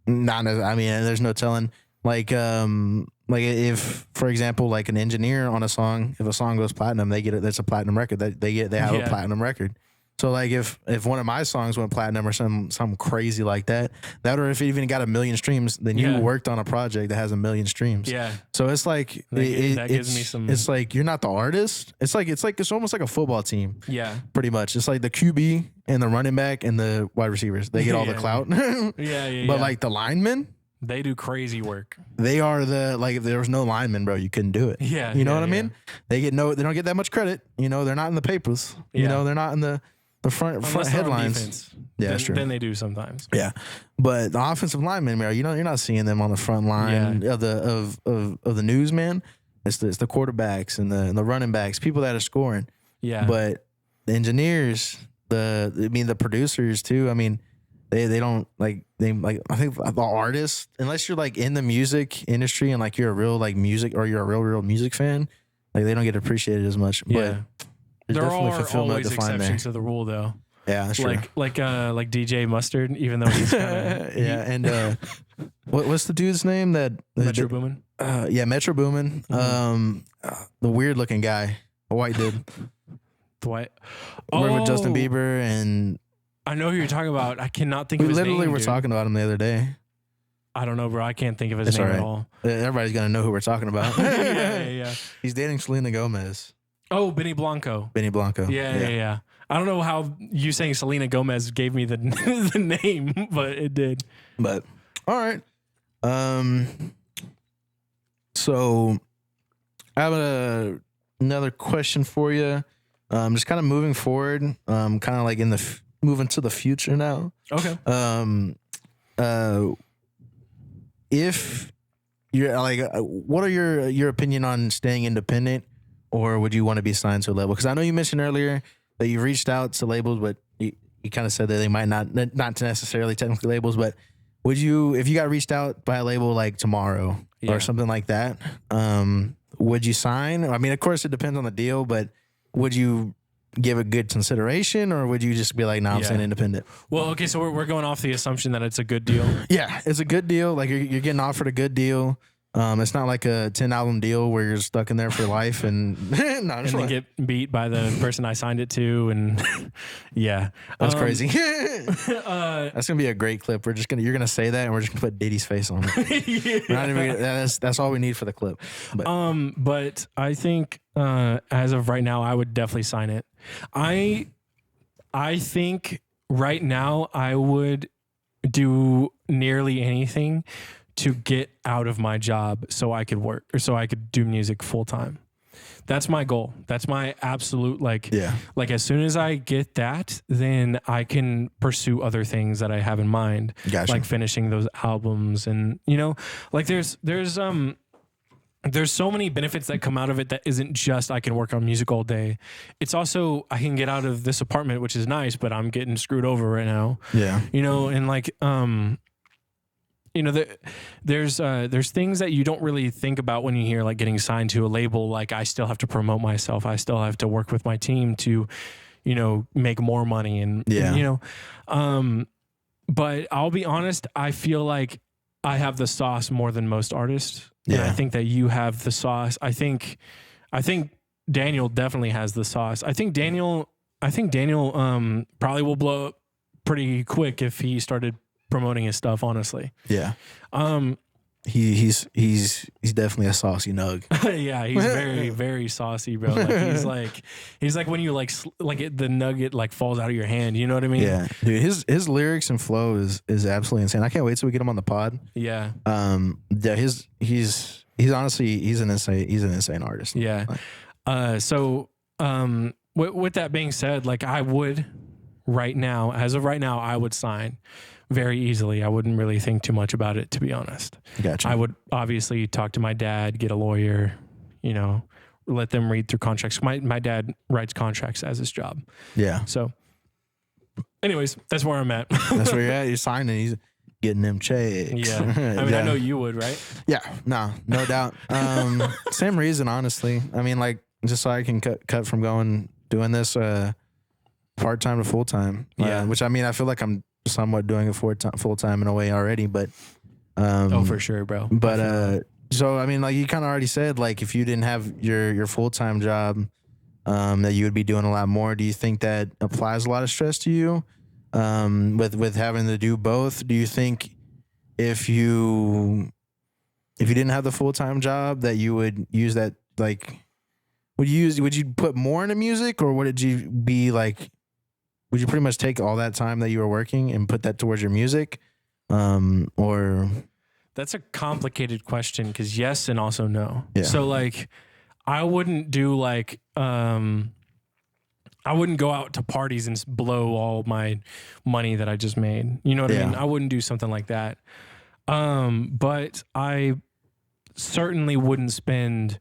there's no telling like if, for example, like an engineer on a song, if a song goes platinum, they get it. That's a platinum record that they have a platinum record. So like if one of my songs went platinum or something crazy like that, or if it even got 1 million streams, then you worked on a project that has 1 million streams. Yeah. So it's like that gives me some. It's like you're not the artist. It's almost like a football team. Yeah. Pretty much. It's like the QB and the running back and the wide receivers. They get all the clout. But like the linemen, they do crazy work. They are if there was no lineman, bro, you couldn't do it. Yeah. You know what I mean? They don't get that much credit. They're not in the papers. They're not in the front headlines. Yeah, that's true. Then they do sometimes. Yeah. But the offensive linemen, bro, you're not seeing them on the front line of the news, man. It's the quarterbacks and the running backs, people that are scoring. Yeah. But the engineers, the producers too, I mean, they don't I think the artists, unless you're like in the music industry and like you're a real like music or you're a real music fan, like they don't get appreciated as much. Yeah. But there are always exceptions to the rule though. Yeah, that's true. Like DJ Mustard, even though he's kind of and what's the dude's name that Metro Boomin? Metro Boomin. The weird looking guy, a white dude. Dwight. Remember Justin Bieber and I know who you're talking about. I cannot think of his name. We literally were talking about him the other day. I don't know, bro. I can't think of his name at all. Everybody's gonna know who we're talking about. Yeah. He's dating Selena Gomez. Oh, Benny Blanco. Yeah. I don't know how you saying Selena Gomez gave me the the name, but it did. But all right. So I have another question for you. Just kind of moving forward. Kind of like moving to the future now. Okay. If you're like, what are your opinion on staying independent, or would you want to be signed to a label? Because I know you mentioned earlier that you reached out to labels, but you kind of said that they might not necessarily technically labels, but would you, if you got reached out by a label like tomorrow or something like that, would you sign? I mean, of course it depends on the deal, but would you give a good consideration, or would you just be like, I'm staying independent? Well, okay, so we're going off the assumption that it's a good deal. Yeah, it's a good deal. Like you're getting offered a good deal. It's not like a 10-album deal where you're stuck in there for life and then get beat by the person I signed it to, and that's crazy. That's gonna be a great clip. You're gonna say that, and we're just gonna put Diddy's face on it. That's all we need for the clip. But I think as of right now, I would definitely sign it. I think right now I would do nearly anything to get out of my job so I could work or so I could do music full time. That's my goal. That's my absolute like as soon as I get that, then I can pursue other things that I have in mind. Gotcha. Like finishing those albums and like there's so many benefits that come out of it that isn't just I can work on music all day. It's also I can get out of this apartment, which is nice, but I'm getting screwed over right now. Yeah. And like there's things that you don't really think about when you hear like getting signed to a label. Like I still have to promote myself. I still have to work with my team to, make more money and but I'll be honest, I feel like I have the sauce more than most artists. And I think that you have the sauce. I think Daniel definitely has the sauce. I think Daniel probably will blow up pretty quick if he started promoting his stuff, honestly. Yeah. He's definitely a saucy nug. Yeah, he's very, very saucy, bro. Like he's like when you the nugget like falls out of your hand. You know what I mean? Yeah, dude. His lyrics and flow is absolutely insane. I can't wait till we get him on the pod. Yeah. Yeah. He's honestly he's an insane artist. Yeah. So with that being said, like I would as of right now, I would sign very easily. I wouldn't really think too much about it, to be honest. Gotcha. I would obviously talk to my dad, get a lawyer, let them read through contracts. My dad writes contracts as his job. Yeah. So anyways, that's where I'm at. That's where you're at. You're signing. He's getting them checks. Yeah. I mean, I know you would, right? Yeah. No doubt. Same reason, honestly. I mean, like, just so I can cut from doing this part-time to full-time. Yeah. Which, I mean, I feel like I'm somewhat doing it full-time in a way already, but for sure, bro. But so I mean, like you kind of already said, like if you didn't have your full-time job, that you would be doing a lot more. Do you think that applies a lot of stress to you with having to do both? Do you think if you didn't have the full-time job that you would use that, like would you put more into music, or would you be like, would you pretty much take all that time that you were working and put that towards your music? Or that's a complicated question, because yes and also no. Yeah. So like I wouldn't do like I wouldn't go out to parties and blow all my money that I just made. You know what I mean? I wouldn't do something like that. But I certainly wouldn't spend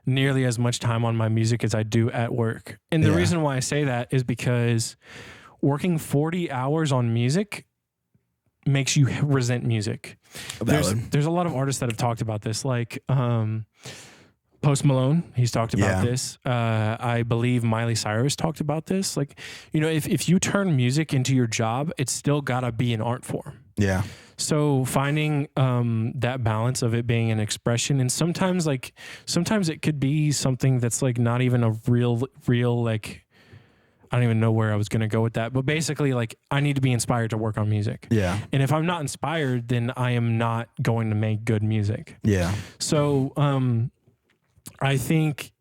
nearly as much time on my music as I do at work. And the reason why I say that is because working 40 hours on music makes you resent music. There's a lot of artists that have talked about this, like Post Malone, he's talked about this. I believe Miley Cyrus talked about this. Like, if you turn music into your job, it's still gotta be an art form. Yeah. So finding that balance of it being an expression, and sometimes it could be something that's like not even a real like, I don't even know where I was going to go with that, but basically like I need to be inspired to work on music. Yeah. And if I'm not inspired, then I am not going to make good music. Yeah. So I think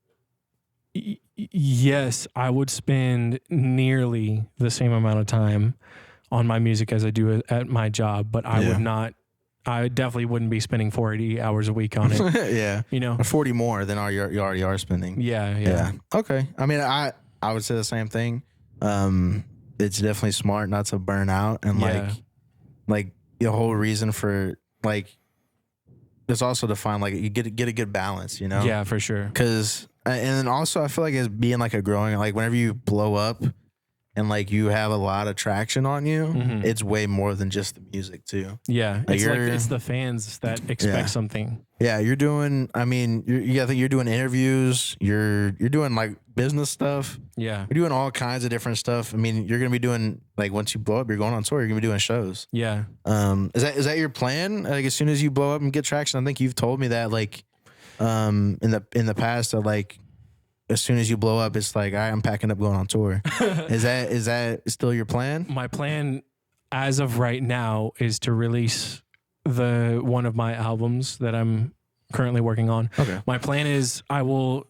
yes, I would spend nearly the same amount of time on my music as I do at my job, but I would not. I definitely wouldn't be spending 40 hours a week on it. Yeah. 40 more than you already are spending. Yeah. Okay. I mean, I would say the same thing. It's definitely smart not to burn out, and like the whole reason for like, it's also to find like you get a good balance, Yeah, for sure. Because and then also I feel like it's being like a growing, like whenever you blow up and like you have a lot of traction on you, it's way more than just the music too. Yeah, like it's the fans that expect something. Yeah, you're doing. I mean, you're doing interviews. You're doing like business stuff. Yeah, you're doing all kinds of different stuff. I mean, you're gonna be doing like once you blow up, you're going on tour. You're gonna be doing shows. Yeah. Is that your plan? Like as soon as you blow up and get traction, I think you've told me that like, in the past that like, as soon as you blow up, it's like, all right, I'm packing up going on tour. Is that still your plan? My plan as of right now is to release one of my albums that I'm currently working on. Okay. My plan is I will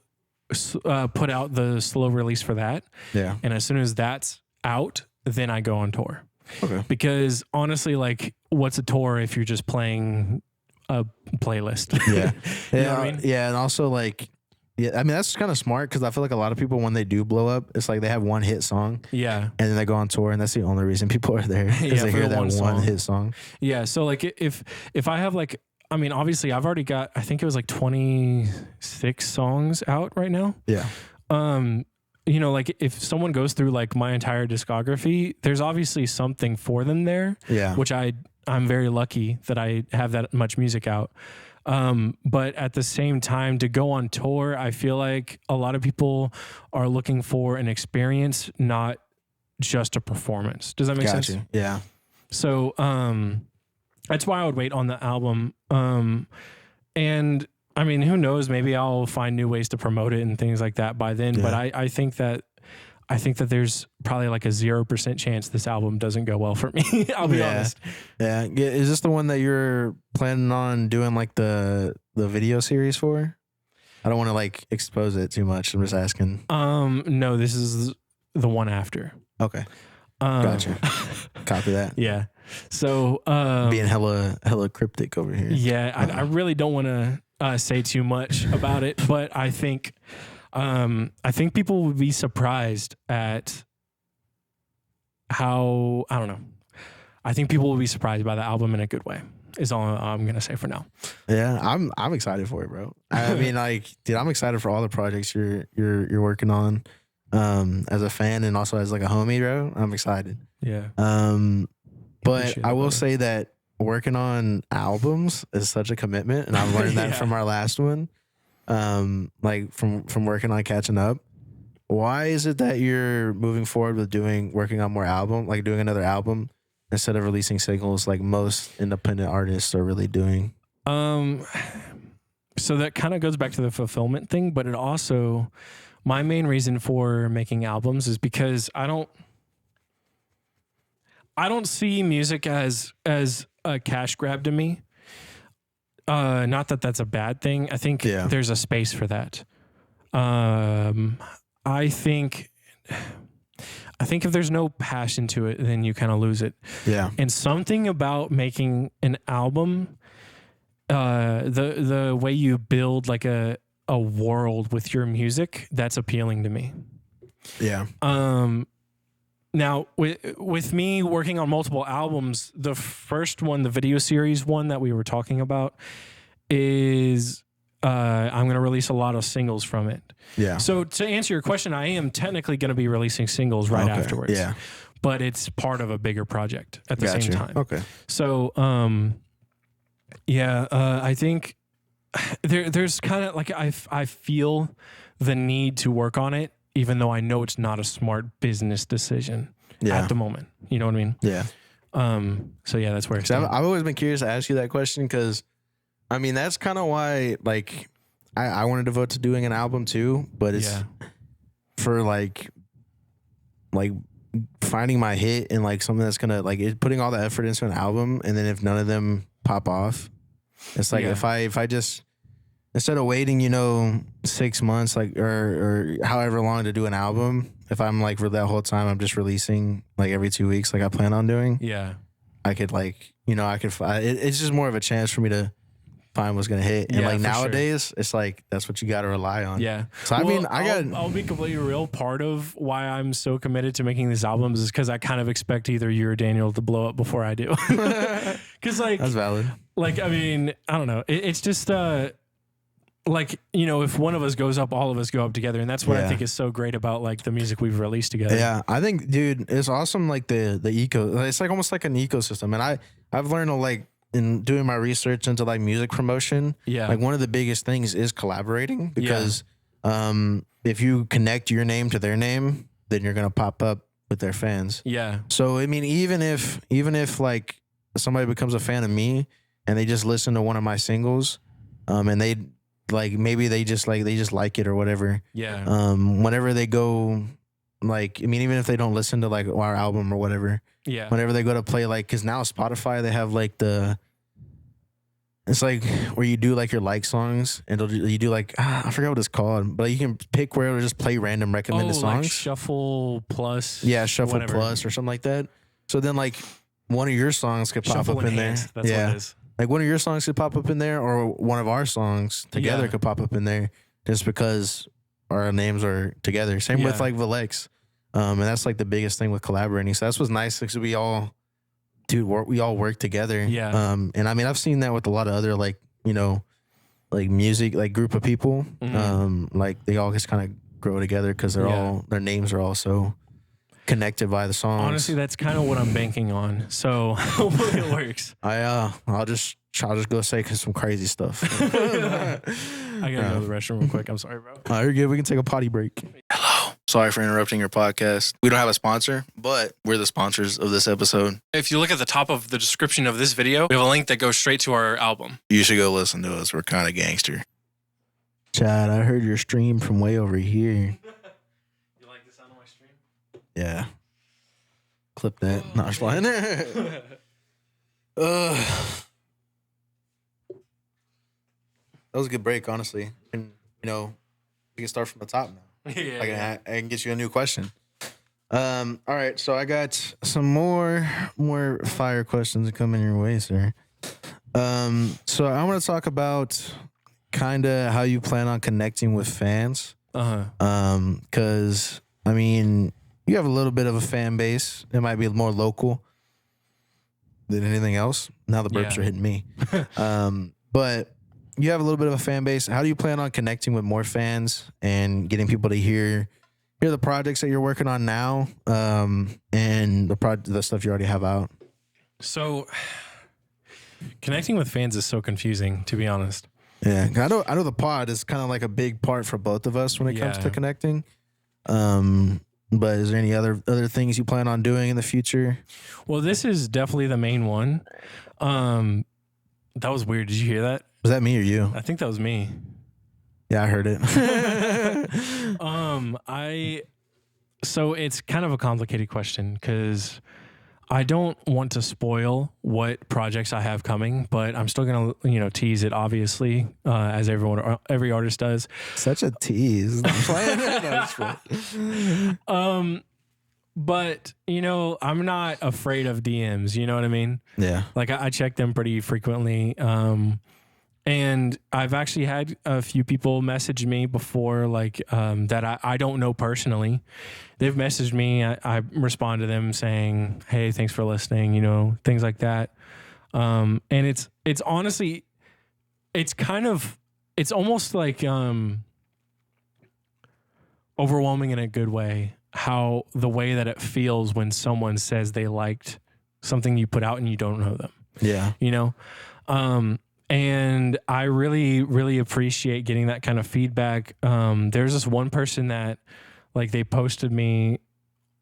put out the slow release for that. Yeah. And as soon as that's out, then I go on tour. Okay. Because honestly, like, what's a tour if you're just playing a playlist? Yeah. You know what I mean? Yeah. And also like, Yeah, I mean that's kind of smart because I feel like a lot of people when they do blow up, it's like they have one hit song. Yeah, and then they go on tour, and that's the only reason people are there because they hear that one hit song. Yeah, so like if I have like, I mean, obviously I've already got, I think it was like 26 songs out right now. Yeah. You know, like if someone goes through like my entire discography, there's obviously something for them there. Yeah. Which I'm very lucky that I have that much music out. But at the same time, to go on tour, I feel like a lot of people are looking for an experience, not just a performance. Does that make sense? Yeah. So, that's why I would wait on the album. And I mean, who knows, maybe I'll find new ways to promote it and things like that by then. Yeah. But I think that there's probably like a 0% chance this album doesn't go well for me. I'll be honest. Yeah. Is this the one that you're planning on doing like the video series for? I don't want to like expose it too much. I'm just asking. No, this is the one after. Okay. Gotcha. Copy that. Yeah. So being hella cryptic over here. Yeah, I really don't want to say too much about it, but I think people would be surprised at how, I don't know. I think people will be surprised by the album in a good way. Is all I'm gonna say for now. Yeah, I'm excited for it, bro. I mean, like, dude, I'm excited for all the projects you're working on. As a fan and also as like a homie, bro, I'm excited. Yeah. But I will say that working on albums is such a commitment, and I've learned that from our last one. Like from working on Catching Up. Why is it that you're moving forward with working on more doing another album instead of releasing singles like most independent artists are really doing? So that kind of goes back to the fulfillment thing, but it also, my main reason for making albums is because I don't see music as a cash grab to me. Not that that's a bad thing. I think there's a space for that. I think if there's no passion to it, then you kind of lose it. Yeah. And something about making an album, the way you build like a world with your music, that's appealing to me. Yeah. Now with me working on multiple albums, the first one, the video series one that we were talking about, is I'm going to release a lot of singles from it. Yeah. So to answer your question, I am technically going to be I singles right afterwards. Yeah. But it's part of a bigger project at the same time. Okay. So, I think there's kind of like, I feel the need to work on it, even though I know it's not a smart business decision at the moment. You know what I mean? Yeah. So yeah, that's where it's I've always been curious to ask you that question because, I mean, that's kind of why, like, I wanted to vote to doing an album too, but it's for like finding my hit and like something that's gonna like putting all the effort into an album, and then if none of them pop off, it's like if I just, instead of waiting 6 months like or however long to do an album, if I'm like for that whole time I'm just releasing like every 2 weeks like I plan on doing, I could like it's just more of a chance for me to find what's gonna hit. And like nowadays it's like that's what you got to rely on. So I mean, I'll be completely real. Part of why I'm so committed to making these albums is because I kind of expect either you or Daniel to blow up before I do. Because like that's valid. Like, I mean, I don't know, it's just like, if one of us goes up, all of us go up together. And that's what I think is so great about like the music we've released together. Yeah. I think, dude, it's awesome. Like it's like almost like an ecosystem. And I've learned to like, in doing my research into like music promotion, like one of the biggest things is collaborating because if you connect your name to their name, then you're going to pop up with their fans. Yeah. So, I mean, even if like somebody becomes a fan of me and they just listen to one of my singles, and they like, maybe they just like it or whatever. Yeah. Whenever they go, like, I mean, even if they don't listen to like our album or whatever, whenever they go to play, like, cause now Spotify, they have like it's like where you do like your like songs and you do like, I forgot what it's called, but you can pick where it'll just play random recommended songs. Like Shuffle Plus. Yeah. Shuffle Plus or something like that. So then like one of your songs could pop up in there. That's what it is. Like one of your songs could pop up in there, or one of our songs together could pop up in there. just because our names are together. Same with like Valex. And that's like the biggest thing with collaborating. So that's what's nice because we all work together. Yeah. And I mean, I've seen that with a lot of other like, you know, like music, like group of people. Like they all just kind of grow together because their names are all so connected by the songs. Honestly, that's kind of what I'm banking on. So hopefully it works. I'll just go say some crazy stuff. I gotta go to the restroom real quick. I'm sorry, bro. You're good. We can take a potty break. Hello. Sorry for interrupting your podcast. We don't have a sponsor, but we're the sponsors of this episode. If you look at the top of the description of this video, we have a link that goes straight to our album. You should go listen to us. We're kind of gangster. Chad, I heard your stream from way over here. You like the sound of my stream? Yeah. Clip that. Not flying. That was a good break, honestly. And, you know, we can start from the top now. I can get you a new question. All right, so I got some more fire questions coming your way, sir. So I want to talk about kind of how you plan on connecting with fans. Because, I mean, you have a little bit of a fan base. It might be more local than anything else. Now the burps are hitting me. But you have a little bit of a fan base. How do you plan on connecting with more fans and getting people to hear the projects that you're working on now, and the stuff you already have out? So connecting with fans is so confusing, to be honest. Yeah, I know the pod is kind of like a big part for both of us when it comes to connecting. But is there any other things you plan on doing in the future? Well, this is definitely the main one. That was weird. Did you hear that? Was that me or you? I think that was me. Yeah, I heard it. So it's kind of a complicated question because I don't want to spoil what projects I have coming, but I'm still gonna, tease it obviously, as every artist does. Such a tease. But I'm not afraid of DMs. You know what I mean? Yeah. Like I check them pretty frequently. And I've actually had a few people message me before, like, that I don't know personally. They've messaged me. I respond to them saying, hey, thanks for listening, things like that. And it's honestly, it's almost like, overwhelming in a good way, how the way that it feels when someone says they liked something you put out and you don't know them. Yeah. And I really, really appreciate getting that kind of feedback. There's this one person that, like, they posted me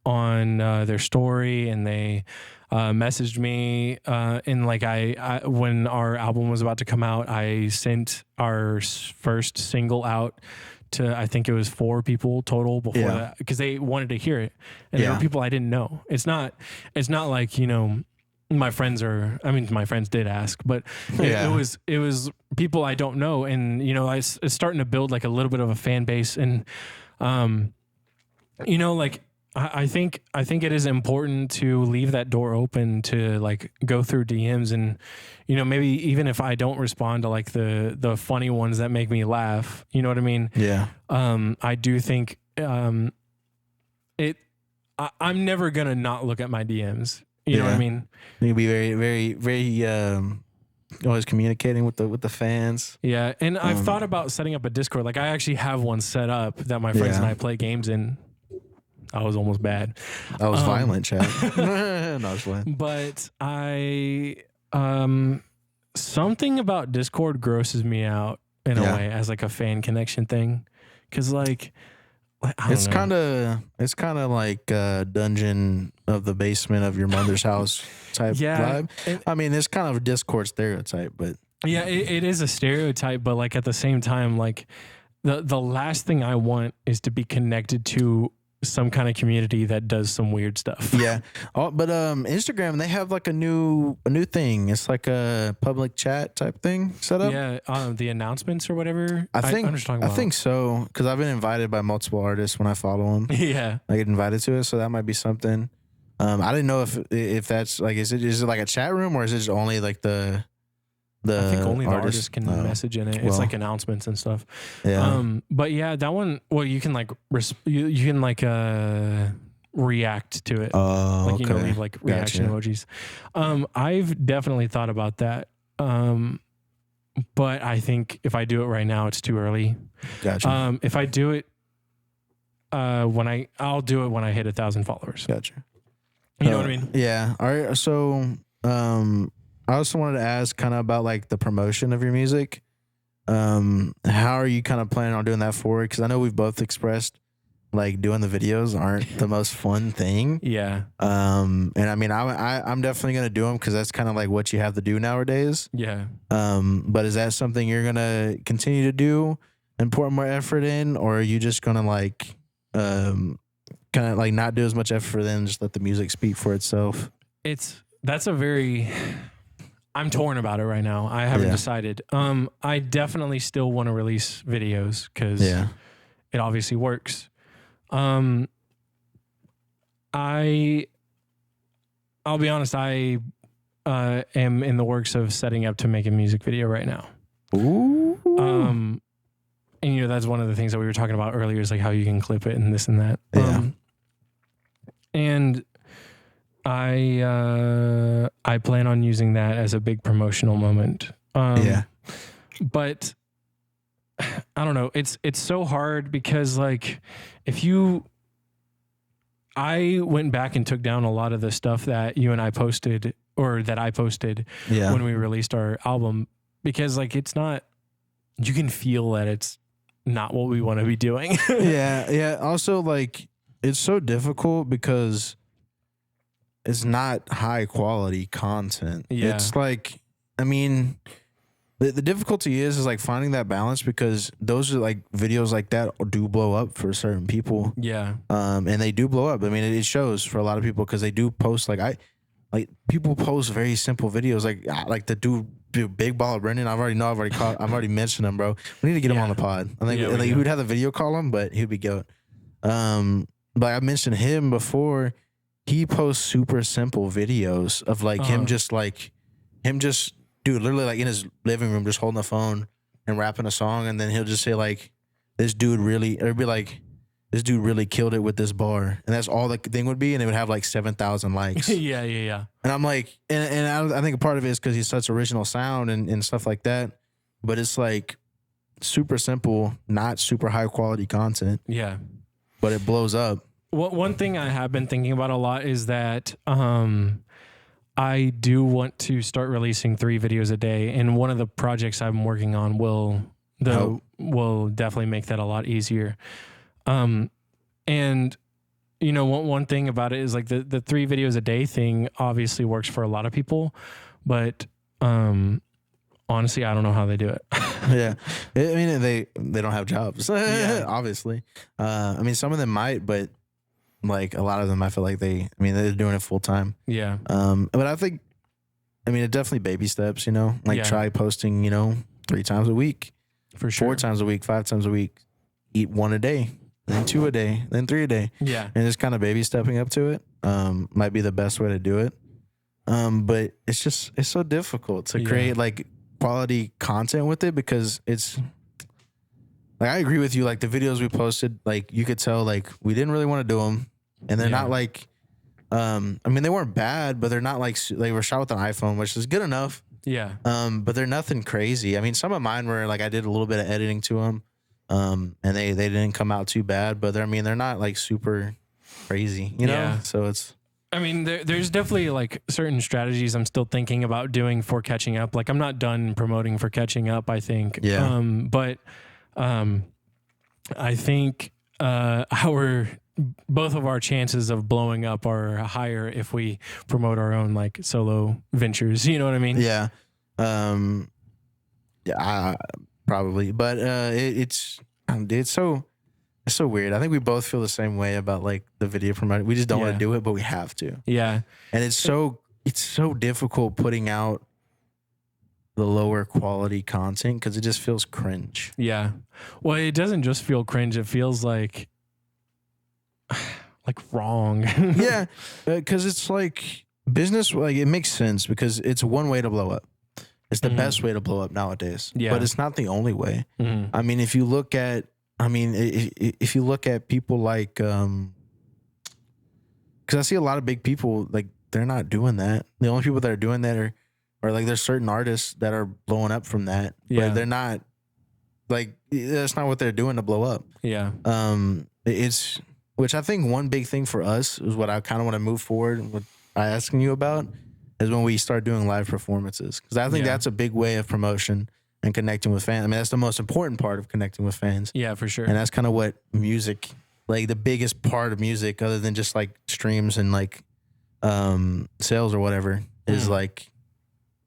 on their story, and they messaged me. And like I when our album was about to come out, I sent our first single out to, I think it was 4 people total before that, because they wanted to hear it, and there were people I didn't know. It's not like my friends did ask, but it was people I don't know. And, it's starting to build like a little bit of a fan base. And, like, I think it is important to leave that door open to like go through DMs, and, maybe even if I don't respond to like the funny ones that make me laugh, you know what I mean? Yeah. I do think, I'm never going to not look at my DMs. You know what I mean? You be very, very, very always communicating with the fans. Yeah, and I've thought about setting up a Discord. Like I actually have one set up that my friends and I play games in. I was almost bad. I was violent, Chad. No, I was playing. But something about Discord grosses me out in a way as like a fan connection thing, because like. It's kind of like a dungeon of the basement of your mother's house type vibe. I mean, it's kind of a Discord stereotype, but it is a stereotype. But like at the same time, like the last thing I want is to be connected to some kind of community that does some weird stuff. Yeah. But Instagram, they have like a new thing. It's like a public chat type thing set up. Yeah. The announcements or whatever. I think so, because I've been invited by multiple artists when I follow them. Yeah. I get invited to it, so that might be something. I didn't know if that's like, is it like a chat room, or is it just only like the I think only the artist can message in it. It's like announcements and stuff. Yeah. But yeah, that one. Well, you can like you can like react to it. Like you know, leave like reaction emojis. I've definitely thought about that. But I think if I do it right now, it's too early. Gotcha. If I do it I'll do it when I hit 1,000 followers. Gotcha. You know what I mean? Yeah. All right. So, I also wanted to ask kind of about like the promotion of your music. How are you kind of planning on doing that forward? Because I know we've both expressed like doing the videos aren't the most fun thing. Yeah. And I mean, I'm definitely gonna do them because that's kind of like what you have to do nowadays. Yeah. But is that something you're gonna continue to do and pour more effort in, or are you just gonna like kind of like not do as much effort then just let the music speak for itself? I'm torn about it right now. I haven't decided. I definitely still want to release videos because it obviously works. I'll be honest, I am in the works of setting up to make a music video right now. Ooh. And you know, that's one of the things that we were talking about earlier is like how you can clip it and this and that. Yeah. And I plan on using that as a big promotional moment. But I don't know. It's so hard because like I went back and took down a lot of the stuff that you and I posted or that I posted when we released our album because like it's not, you can feel that it's not what we want to be doing. Yeah. Also like it's so difficult because it's not high quality content. Yeah. It's like, I mean, the difficulty is like finding that balance because those are like videos like that do blow up for certain people. Yeah. And they do blow up. I mean, it shows for a lot of people because they do post like people post very simple videos like the dude Big Baller Brendan. I've already mentioned him, bro. We need to get him on the pod. I think like he would have the video call him, but he'd be good. But I mentioned him before. He posts super simple videos of like him just dude, literally like in his living room, just holding a phone and rapping a song, and then he'll just say like, this dude really killed it with this bar, and that's all the thing would be, and it would have like 7,000 likes. Yeah. And I'm like, and I think a part of it is because he's such original sound and stuff like that, but it's like super simple, not super high quality content. Yeah, but it blows up. One thing I have been thinking about a lot is that I do want to start releasing 3 videos a day, and one of the projects I'm working on will definitely make that a lot easier. And you know, one thing about it is like the 3 videos a day thing obviously works for a lot of people, but honestly, I don't know how they do it. Yeah, I mean they don't have jobs, obviously. I mean some of them might, but like a lot of them, I feel like they're doing it full time. Yeah. But I think, it definitely baby steps, you know, like try posting, 3 times a week, for sure, 4 times a week, 5 times a week, eat 1 a day, then 2 a day, then 3 a day. Yeah. And just kind of baby stepping up to it. Might be the best way to do it. But it's so difficult to create like quality content with it because it's, like, I agree with you. Like the videos we posted, like you could tell, like we didn't really want to do them, and they're not like, they weren't bad, but they're not like they were shot with an iPhone, which is good enough. Yeah. But they're nothing crazy. I mean, some of mine were like I did a little bit of editing to them, and they didn't come out too bad, but they're not like super crazy, you know. Yeah. So it's. There's definitely like certain strategies I'm still thinking about doing for catching up. Like I'm not done promoting for catching up, I think. Yeah. But I think both of our chances of blowing up are higher if we promote our own like solo ventures. You know what I mean? Yeah. Probably, but it's so weird. I think we both feel the same way about like the video promoting. We just don't want to do it, but we have to. Yeah. And it's so difficult putting out the lower quality content because it just feels cringe. Yeah. Well, it doesn't just feel cringe. It feels like wrong. Yeah. Because it's like business, like it makes sense because it's one way to blow up. It's the best way to blow up nowadays. Yeah. But it's not the only way. I mean, if you look at people like, because I see a lot of big people, like, they're not doing that. The only people that are doing that are like, there's certain artists that are blowing up from that. Yeah. But they're not, like, that's not what they're doing to blow up. Yeah. Which I think one big thing for us is what I kind of want to move forward with asking you about is when we start doing live performances. Because I think that's a big way of promotion and connecting with fans. I mean, that's the most important part of connecting with fans. Yeah, for sure. And that's kind of what music, like the biggest part of music, other than just like streams and like sales or whatever, is like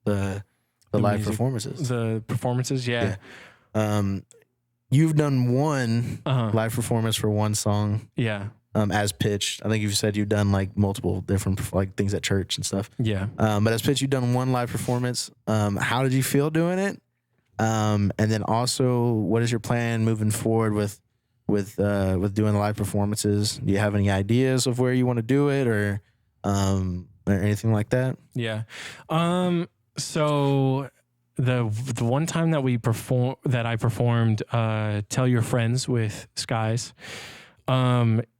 the live music, performances. The performances, yeah. You've done one live performance for one song. Yeah. As pitched. I think you've said you've done like multiple different like things at church and stuff. Yeah. But as pitched, you've done one live performance. How did you feel doing it? And then also, what is your plan moving forward with doing live performances? Do you have any ideas of where you want to do it or anything like that? Yeah. So the one time that I performed Tell Your Friends with Skies,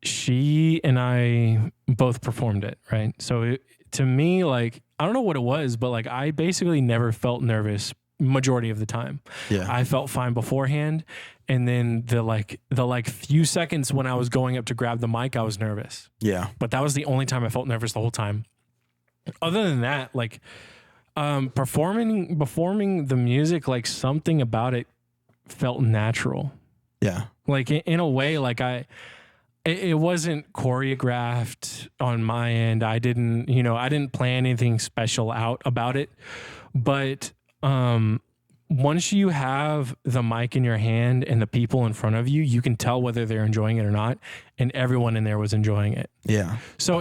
she and I both performed it, right? So to me, like, I don't know what it was, but like, I basically never felt nervous majority of the time. Yeah. I felt fine beforehand. And then the few seconds when I was going up to grab the mic, I was nervous. Yeah. But that was the only time I felt nervous the whole time. Other than that, like, performing the music, like, something about it felt natural. Yeah. Like, in a way, like, it wasn't choreographed on my end. I didn't plan anything special out about it. But once you have the mic in your hand and the people in front of you, you can tell whether they're enjoying it or not. And everyone in there was enjoying it. Yeah. So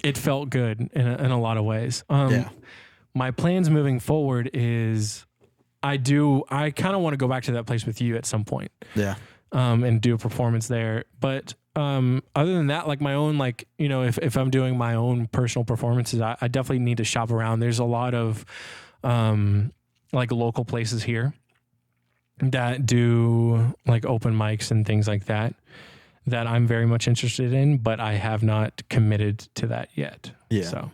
it felt good in a lot of ways. My plans moving forward is I kind of want to go back to that place with you at some point. Yeah. And do a performance there. But other than that, like, my own, like, if I'm doing my own personal performances, I definitely need to shop around. There's a lot of like local places here that do like open mics and things like that I'm very much interested in, but I have not committed to that yet. Yeah. So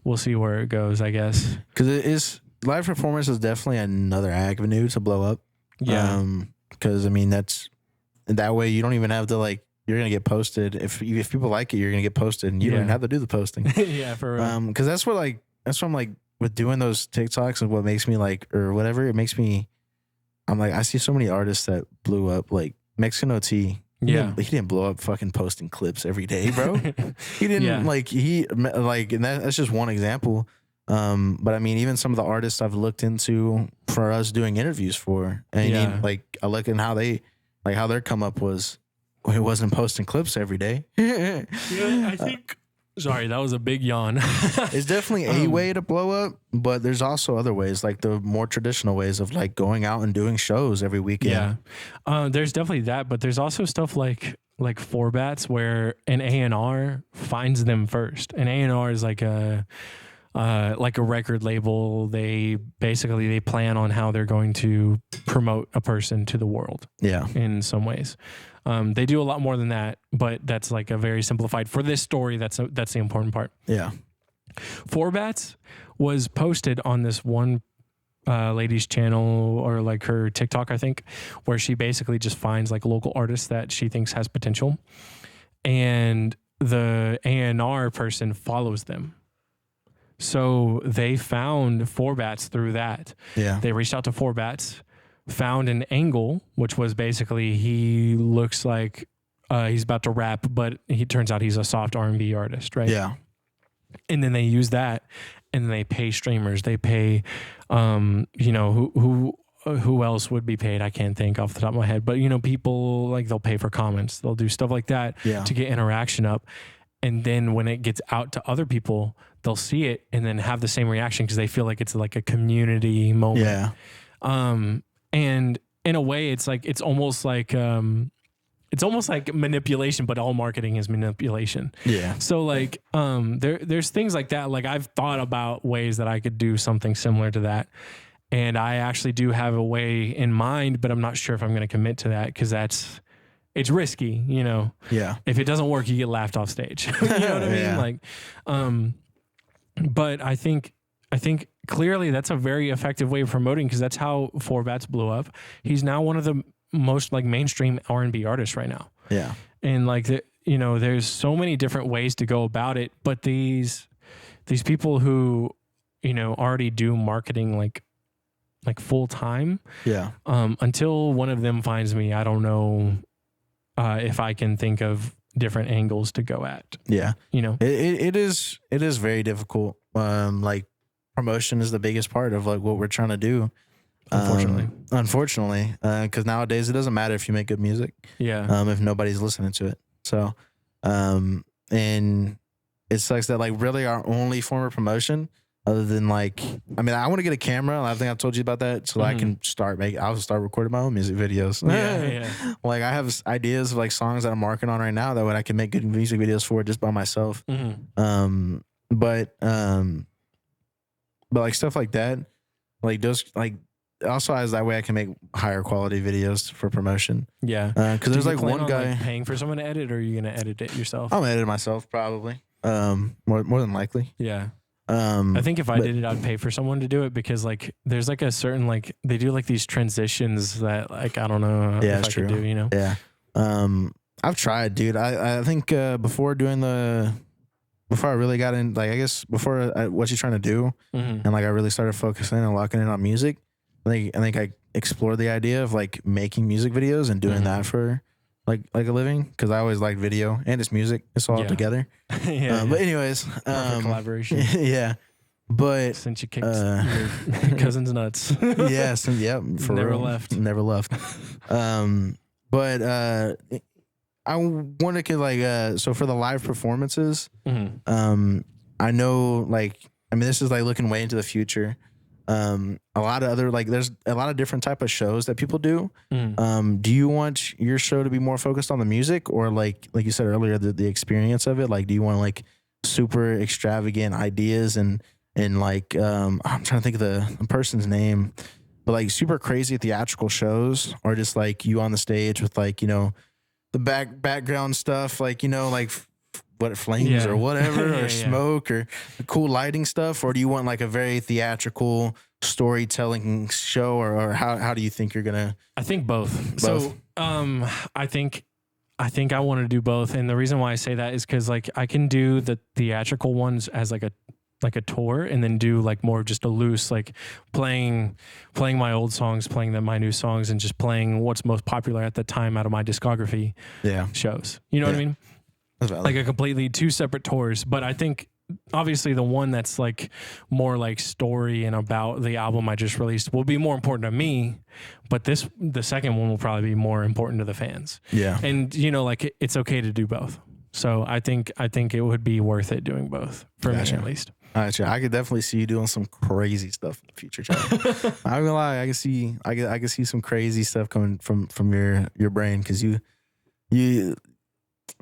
we'll see where it goes, I guess. Because live performance is definitely another avenue to blow up. Yeah. Because I mean, that way you don't even have to, like, you're gonna get posted. If people like it, you're gonna get posted, and you don't even have to do the posting. Yeah, for real. Because that's what I'm like with doing those TikToks, and what makes me like, or whatever, it makes me. I'm like, I see so many artists that blew up, like Mexican OT. He didn't blow up fucking posting clips every day, bro. He didn't and that's just one example. But I mean, even some of the artists I've looked into for us doing interviews for, and I look at how their come up was, it wasn't posting clips every day. I think. Sorry, that was a big yawn. It's definitely a way to blow up, but there's also other ways, like the more traditional ways of like going out and doing shows every weekend. Yeah, there's definitely that, but there's also stuff like Forbats where an A&R finds them first. An A&R is like a record label. They plan on how they're going to promote a person to the world. Yeah, in some ways. They do a lot more than that, but that's like a very simplified. For this story, that's the important part. Yeah. Forbats was posted on this one lady's channel, or like her TikTok, I think, where she basically just finds like local artists that she thinks has potential, and the A&R person follows them. So they found Forbats through that. Yeah. They reached out to Forbats, found an angle, which was basically he looks like he's about to rap, but he turns out he's a soft R&B artist, right? Yeah. And then they use that, and they pay streamers. They pay, who else would be paid? I can't think off the top of my head, but people, like, they'll pay for comments. They'll do stuff like that to get interaction up. And then when it gets out to other people, they'll see it and then have the same reaction because they feel like it's like a community moment. Yeah. And in a way, it's almost like it's almost like manipulation, but all marketing is manipulation. Yeah. So like, there's things like that. Like I've thought about ways that I could do something similar to that. And I actually do have a way in mind, but I'm not sure if I'm going to commit to that because it's risky, you know? Yeah. If it doesn't work, you get laughed off stage. You know what I mean? Yeah. Like, but I think clearly that's a very effective way of promoting because that's how Four Bats blew up. He's now one of the most like mainstream R&B artists right now. Yeah. And like, you know, there's so many different ways to go about it, but these people who, you know, already do marketing like full time. Yeah. Until one of them finds me, I don't know if I can think of different angles to go at. Yeah. You know, it is very difficult. Like promotion is the biggest part of like what we're trying to do. Unfortunately, because nowadays it doesn't matter if you make good music. Yeah. If nobody's listening to it. So, and it sucks that like really our only form of promotion other than like, I mean, I want to get a camera. I think I've told you about that. So I can I'll start recording my own music videos. Yeah. Like I have ideas of like songs that I'm working on right now that I can make good music videos for just by myself. But like stuff like that, like those, like also as that way I can make higher quality videos for promotion. Yeah. Cause there's like one guy like paying for someone to edit, or are you going to edit it yourself? I'm gonna edit it myself probably. More than likely. Yeah. I think if I did it, I'd pay for someone to do it because like there's like a certain like they do like these transitions that like I don't know if I could do, you know? Yeah. I've tried, dude. I think before I really got in, like I guess before what you're trying to do, and like I really started focusing and locking in on music, I think I explored the idea of like making music videos and doing that for like a living because I always liked video and it's music. It's all together. But anyways, collaboration. Yeah. But since you kicked your cousin's nuts. Yes. Yeah. For never real. left. Never left. But I wanted to like so for the live performances, I know like I mean this is like looking way into the future. A lot of other like there's a lot of different type of shows that people do. Do you want your show to be more focused on the music or like you said earlier the experience of it? Like do you want like super extravagant ideas and like I'm trying to think of the person's name, but like super crazy theatrical shows or just like you on the stage with like, you know, the background stuff, like, you know, like what flames or whatever or smoke or cool lighting stuff, or do you want like a very theatrical storytelling show or how do you think you're gonna? I think both. So I think I want to do both, and the reason why I say that is because like I can do the theatrical ones as like a tour, and then do like more of just a loose like playing my old songs, playing my new songs, and just playing what's most popular at the time out of my discography shows. You know what I mean? Like a completely two separate tours. But I think obviously the one that's like more like story and about the album I just released will be more important to me, but the second one will probably be more important to the fans. Yeah. And you know, like it's okay to do both. So I think it would be worth it doing both for me at least. I could definitely see you doing some crazy stuff in the future, Charlie. I'm gonna lie, I can see some crazy stuff coming from your brain because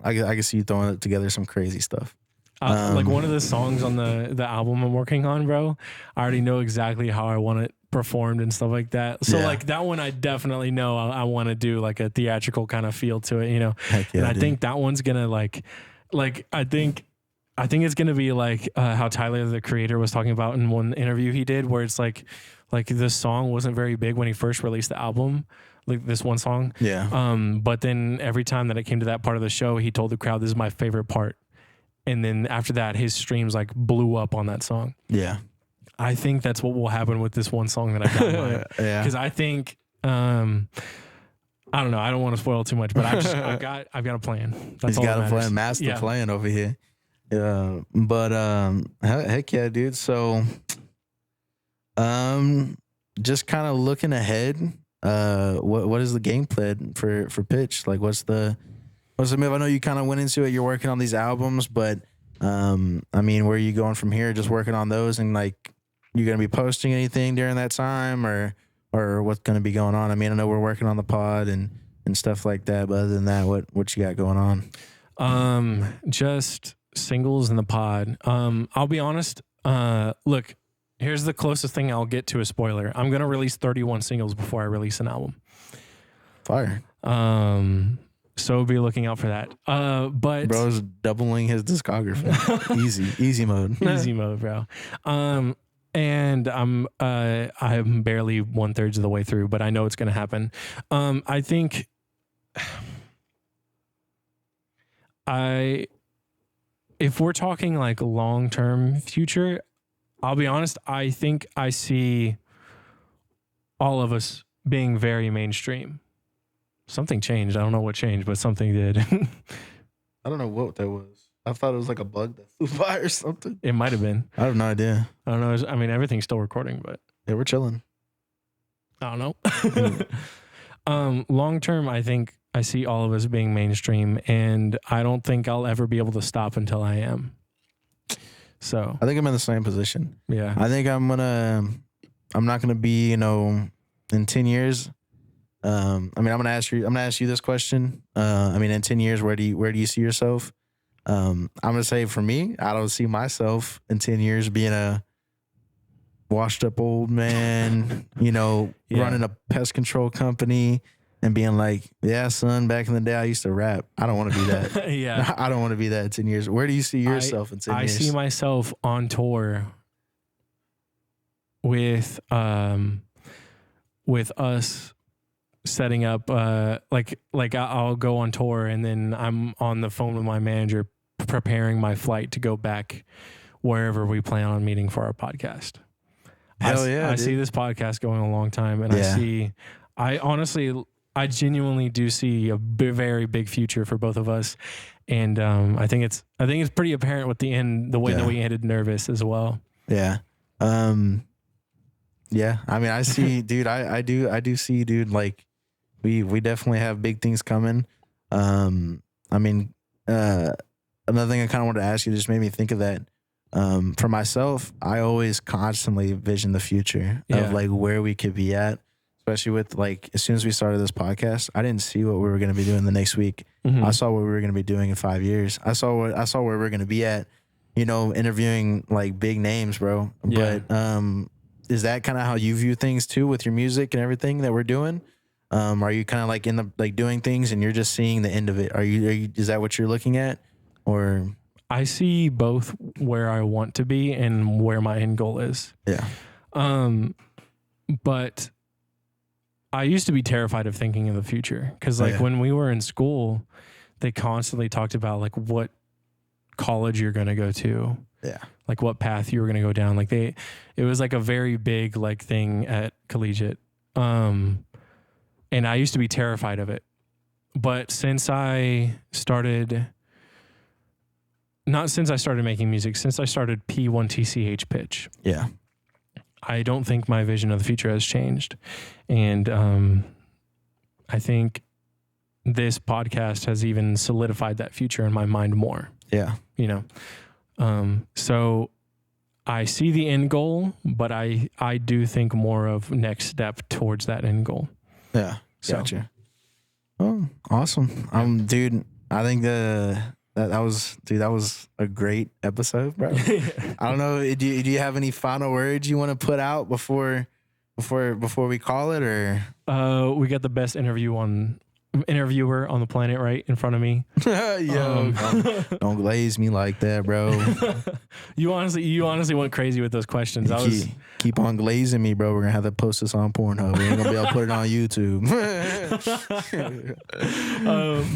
I can see you throwing together some crazy stuff. Like one of the songs on the album I'm working on, bro, I already know exactly how I want it performed and stuff like that. So like that one, I definitely know I want to do like a theatrical kind of feel to it, you know. And I think that one's gonna like I think it's gonna be like how Tyler the Creator was talking about in one interview he did, where it's like this song wasn't very big when he first released the album. Like this one song. Yeah. But then every time that it came to that part of the show, he told the crowd, "This is my favorite part." And then after that, his streams like blew up on that song. Yeah. I think that's what will happen with this one song that I got. Because I think, I don't know. I don't want to spoil too much, but I've got a plan. That's He's got a plan, master plan over here. Yeah. But heck yeah, dude. So, just kind of looking ahead. What is the game plan for Pitch? Like, what's the move? I know you kind of went into it. You're working on these albums, but I mean, where are you going from here? Just working on those, and like, you gonna be posting anything during that time, or what's gonna be going on? I mean, I know we're working on the pod, and and stuff like that. But other than that, what you got going on? Just singles in the pod. I'll be honest. Look, here's the closest thing I'll get to a spoiler. I'm gonna release 31 singles before I release an album. Fire. So be looking out for that. But bro's doubling his discography. easy mode. Easy mode, bro. And I'm barely 1/3 of the way through, but I know it's gonna happen. I think if we're talking like long-term future, I'll be honest, I think I see all of us being very mainstream. Something changed. I don't know what changed, but something did. I don't know what that was. I thought it was like a bug that flew by or something. It might have been. I have no idea. I don't know. I mean, everything's still recording, but yeah, we're chilling. I don't know. Long term, I think I see all of us being mainstream, and I don't think I'll ever be able to stop until I am. So I think I'm in the same position. Yeah. I think I'm not gonna be, in 10 years. I'm gonna ask you this question. In 10 years, where do you see yourself? I'm gonna say for me, I don't see myself in 10 years being a washed up old man, running a pest control company and being like, yeah, son, back in the day I used to rap. I don't want to be that. Yeah. I don't want to be that in 10 years. Where do you see yourself in 10 years? I see myself on tour with us setting up like I'll go on tour and then I'm on the phone with my manager preparing my flight to go back wherever we plan on meeting for our podcast. Hell yeah, I see this podcast going a long time, and I genuinely do see a very big future for both of us, and I think it's pretty apparent with the way that we ended Nervous as well. Yeah. Yeah. I mean, I see, dude, I do see, dude, like we definitely have big things coming. Another thing I kind of wanted to ask you, just made me think of that. For myself, I always constantly vision the future of like where we could be at, especially with like, as soon as we started this podcast, I didn't see what we were going to be doing the next week. Mm-hmm. I saw what we were going to be doing in 5 years. I saw where we're going to be at, interviewing like big names, bro. Yeah. But, is that kind of how you view things too with your music and everything that we're doing? Are you kind of like in the, like doing things and you're just seeing the end of it? Is that what you're looking at? Or I see both where I want to be and where my end goal is. Yeah. But I used to be terrified of thinking of the future because when we were in school, they constantly talked about like what college you're going to go to. Yeah. Like what path you were going to go down. Like it was like a very big like thing at collegiate. And I used to be terrified of it. But since I started making music, since I started P1TCH Pitch. Yeah. I don't think my vision of the future has changed. And I think this podcast has even solidified that future in my mind more. Yeah. So I see the end goal, but I do think more of next step towards that end goal. Yeah. Gotcha. Oh, awesome. Dude, I think that was a great episode, bro. I don't know. Do you have any final words you want to put out before we call it, or? We got the best interviewer on the planet right in front of me. Yo, don't glaze me like that, bro. You honestly went crazy with those questions. Keep on glazing me, bro. We're gonna have to post this on Pornhub. We ain't gonna be able to put it on YouTube.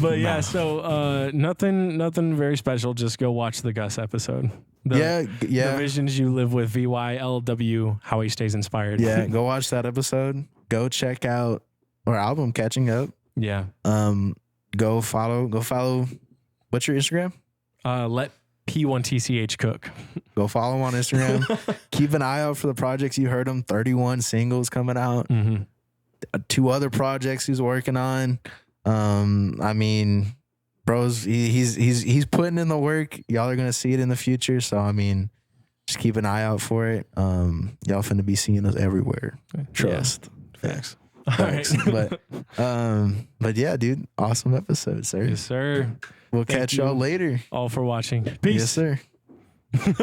But yeah, so nothing very special. Just go watch the Gus episode. The visions you live with, VYLW, how he stays inspired. Yeah, go watch that episode. Go check out our album, Catching Up. Yeah. Go follow. What's your Instagram? Let P1TCH cook. Go follow him on Instagram. Keep an eye out for the projects. You heard him. 31 singles coming out. Mm-hmm. 2 other projects he's working on. Bro's he's putting in the work. Y'all are gonna see it in the future. So just keep an eye out for it. Y'all finna be seeing us everywhere. Trust. Yeah. Facts. Thanks. Right. But yeah, dude, awesome episode, sir. Yes, sir. We'll catch y'all later. All for watching. Peace. Yes, sir.